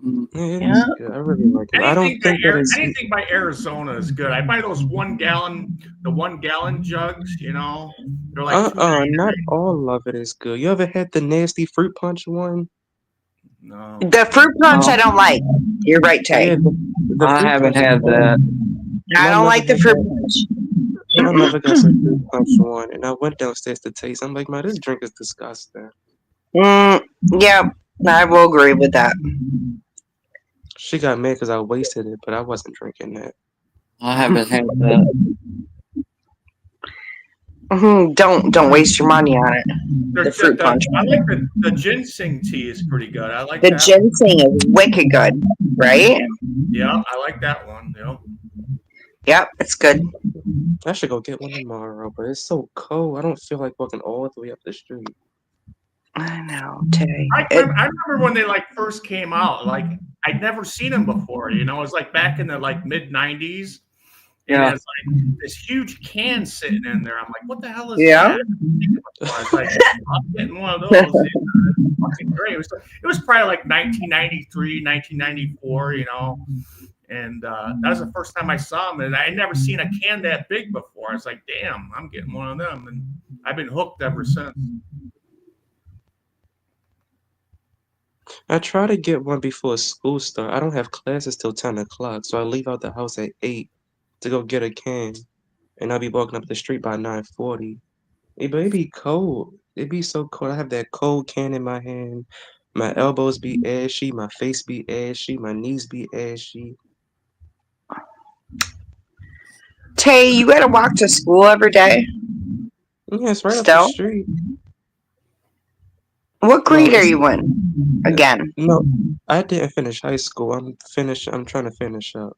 Yeah, it Yeah. is good. I really like it. I don't Anything think that it's anything by Arizona is good. I buy those the 1 gallon jugs. You know, they're like not all of it is good. You ever had the nasty fruit punch one? No. The fruit punch I don't like. You're right, Tay. Yeah, the I fruit haven't punch had is bad. that. I don't like the fruit punch. My mother got some fruit punch one, and I went downstairs to taste. I'm like, man, this drink is disgusting. Yeah, I will agree with that. She got mad because I wasted it, but I wasn't drinking that. I haven't had that. Don't waste your money on it. The fruit punch. I like the ginseng tea is pretty good. I like The that. ginseng is wicked good, right? Yeah, I like that one. You know. Yep, it's good. I should go get one tomorrow, but it's so cold. I don't feel like walking all the way up the street. I know, Tay. I remember when they like first came out. Like I'd never seen them before. You know, it was like back in the like mid '90s. And Yeah. it's like this huge can sitting in there. I'm like, what the hell is Yeah. that? I was like, I'm getting one of those. It's fucking great. It was probably like 1993, 1994, you know. And that was the first time I saw them. And I had never seen a can that big before. I was like, damn, I'm getting one of them. And I've been hooked ever since. I try to get one before school start. I don't have classes till 10 o'clock, so I leave out the house at 8 to go get a can, and I'll be walking up the street by 9:40. But it be cold. It be so cold. I have that cold can in my hand. My elbows be ashy. My face be ashy. My knees be ashy. Tay, you gotta walk to school every day. Yeah, it's right up Still? the street. What grade are it's- you in? Again. No, I didn't finish high school. I'm trying to finish up.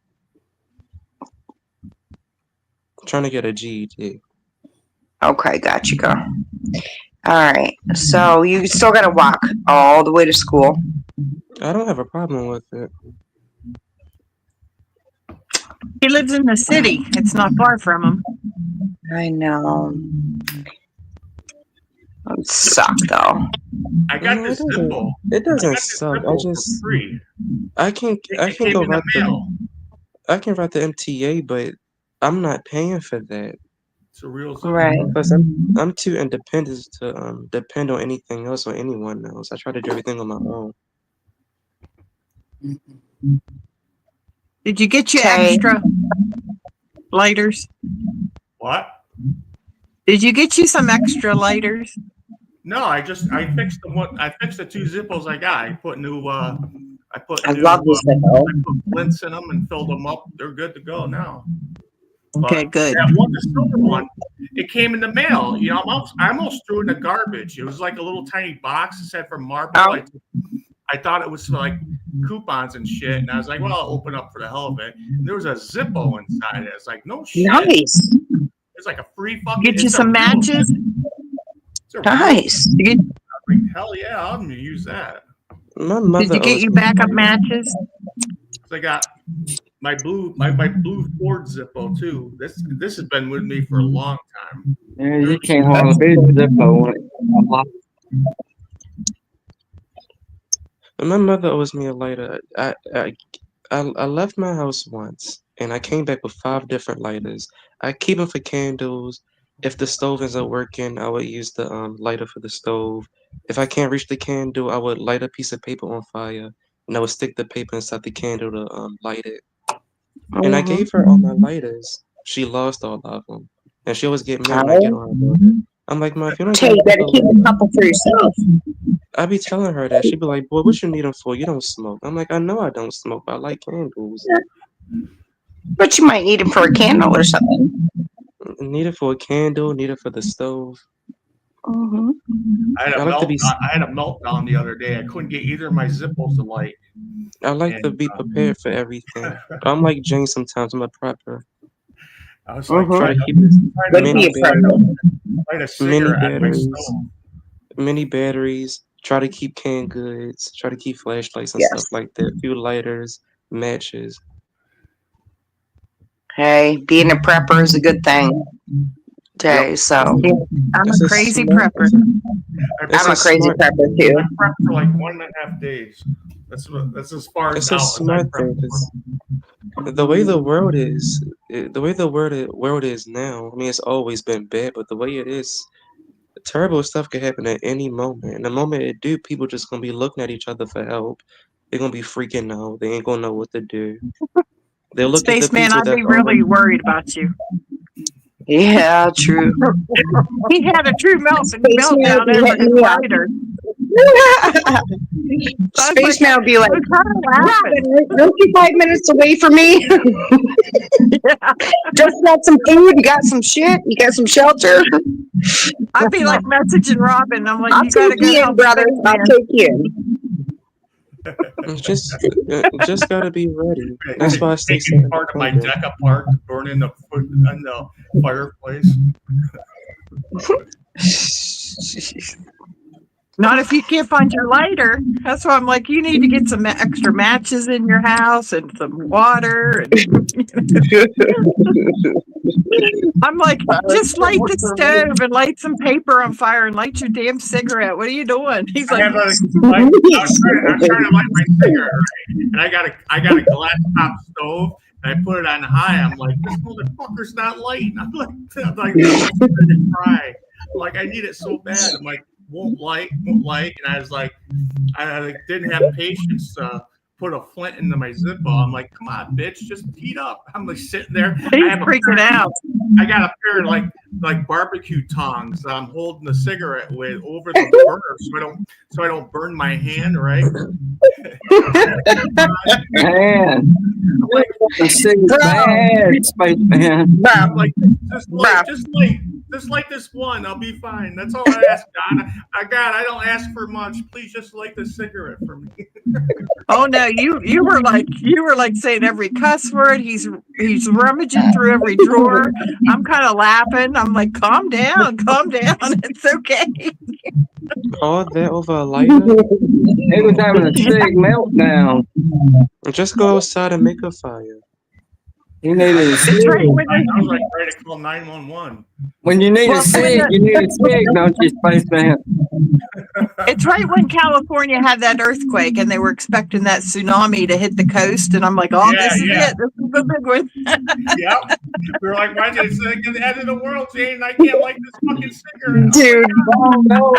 I'm trying to get a GED. Okay, got you, girl. All right. So you still got to walk all the way to school. I don't have a problem with it. He lives in the city. It's not far from him. I know. That would suck though. I got No, this it doesn't. Zippo. It I doesn't got this suck. I Zippo for just free. I can It came go in the write the mail. I can write the MTA, but I'm not paying for that It's a real Zippo. Right. because I'm too independent to depend on anything else or anyone else. I try to do everything on my own. Did you get you Okay. extra lighters? What? Did you get you some extra lighters? No, I fixed the one. I fixed the 2 Zippos I got. I put new. I love this Zippo. I put flints in them and filled them up. They're good to go now. Okay, But good. that one, the silver one, it came in the mail. You know, I almost threw it in the garbage. It was like a little tiny box. It said from Marble. Oh. I thought it was like coupons and shit. And I was like, well, I'll open up for the hell of it. And there was a Zippo inside it. It's like, no shit. Nice. It's like a free fucking. Get you it's a some real- matches? it's a real- Nice. You get, I was like, hell yeah, I'm gonna use that. My mother did you get owes you me backup money. matches? So I got my blue Ford Zippo too. This has been with me for a long time. Yeah, you can't hardly beat Zippo when it's a lot. My mother owes me a lighter. I left my house once and I came back with 5 different lighters. I keep them for candles. If the stove isn't working, I would use the lighter for the stove. If I can't reach the candle, I would light a piece of paper on fire and I would stick the paper inside the candle to light it. And I gave her all my lighters. She lost all of them, and she always get mad when I get on her about it. I'm like, Ma, if you don't Hey, got you better keep a lighter, couple for yourself. I be telling her that. She be like, boy, what you need them for? You don't smoke. I'm like, I know I don't smoke, but I like candles. But you might need them for a candle or something. Need it for a candle, need it for the stove. Mm-hmm. I had a I like to be meltdown the other day. I couldn't get either of my Zippos to light. I like to And, be prepared for everything. I'm like Jane sometimes, I'm a prepper. I was like, Mhm. Try to keep Good many for you, batteries, light a cigarette at my batteries. stove. many batteries, try to keep canned goods, try to keep flashlights and Yes. stuff like that, a few lighters, matches. Hey, being a prepper is a good thing. Okay, so I'm It's a a crazy smart- prepper. It's I'm a crazy smart, prepper too. I prepped for like 1.5 days. That's as far It's as a out as I smart thing. prepped. 'Cause the way the world is, the way the world is now. I mean, it's always been bad, but the way it is, terrible stuff can happen at any moment. And the moment it do, people just gonna be looking at each other for help. They're gonna be freaking out. They ain't gonna know what to do. They'll look at the Spaceman, people I'd that be really worried about you. Yeah, true. He had a true Spaceman meltdown would be over hitting his me up. lighter. Spaceman would be like, I was kind of laughing. Robin, don't you 5 minutes away from me? Yeah. Just got some food, you got some shit, you got some shelter. I'd be like messaging Robin. I'm like, I'll you gotta take go you in, help brother. I'll Spaceman. take you in. just gotta be ready. That's why I stay Taking set part of my appointment. deck apart to burn in the fireplace. Not if you can't find your lighter. That's why I'm like, you need to get some extra matches in your house and some water. And I'm like, just light the stove and light some paper on fire and light your damn cigarette. What are you doing? He's I like, have I'm trying to light my cigarette, right? And I got a glass top stove, and I put it on high. I'm like, this motherfucker's not lighting. I'm like I'm almost ready to cry. Like, I need it so bad. I'm like, won't light. And I was like, I didn't have patience to put a flint into my Zippo. I'm like, come on, bitch, just heat up. I'm like sitting there. he's I have freaking out. I got a pair of like barbecue tongs that I'm holding the cigarette with over the burner so I don't burn my hand, right? Man, I'm like, the city's bad, Spaceman. I'm like, just Just light this one. I'll be fine. That's all I ask, God. God, I don't ask for much. Please just light the cigarette for me. Oh no, you were like saying every cuss word. He's rummaging through every drawer. I'm kind of laughing. I'm like, calm down. It's okay. All that over a lighter? He was having a sick meltdown. Just go outside and make a fire. He needed a It's cig. right when I was like ready to call 911. When you need a cig, you need a cig, don't you, Spaceman? it's right when California had that earthquake and they were expecting that tsunami to hit the coast, and I'm like, oh, Yeah, this is yeah. it. This is the big one. Yep. We were like, why did it say the end of the world, Jane? And I can't light this fucking cigarette. Dude, Oh, no.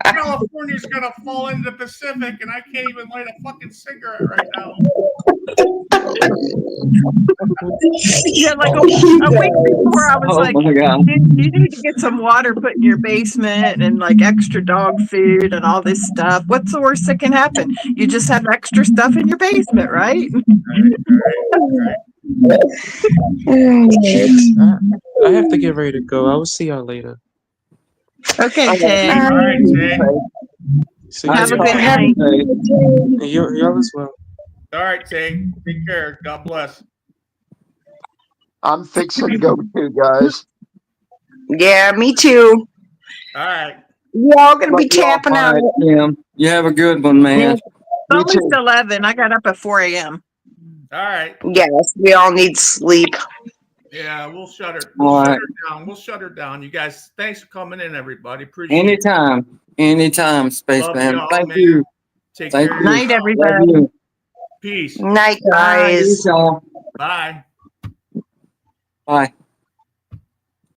California's gonna fall into the Pacific, and I can't even light a fucking cigarette right now. Yeah, like a week before, I was Oh, like, my God. you need to get some water put in your basement and like extra dog food and all this stuff. What's the worst that can happen? You just have extra stuff in your basement, right? Right. I have to get ready to go. I will see y'all later. Okay, Tay. All right, Jane. See Have a y'all. good night. Y'all as well. All right, Tay. Take care. God bless. I'm fixing to go too, guys. yeah, me too. All right. Y'all gonna be Love y'all. tapping All out. right, Tim. You have a good one, man. It's Me almost too. 11. I got up at 4 a.m. All right. Yes, we all need sleep. Yeah, we'll shut her. All right. Down. We'll shut her down. You guys, thanks for coming in, everybody. Appreciate it. Anytime, Love Spaceman. y'all, Thank man. you. Take Thank care. you. Night, Love everybody. you. Peace. Night, Bye. guys. Y'all. Bye. Bye.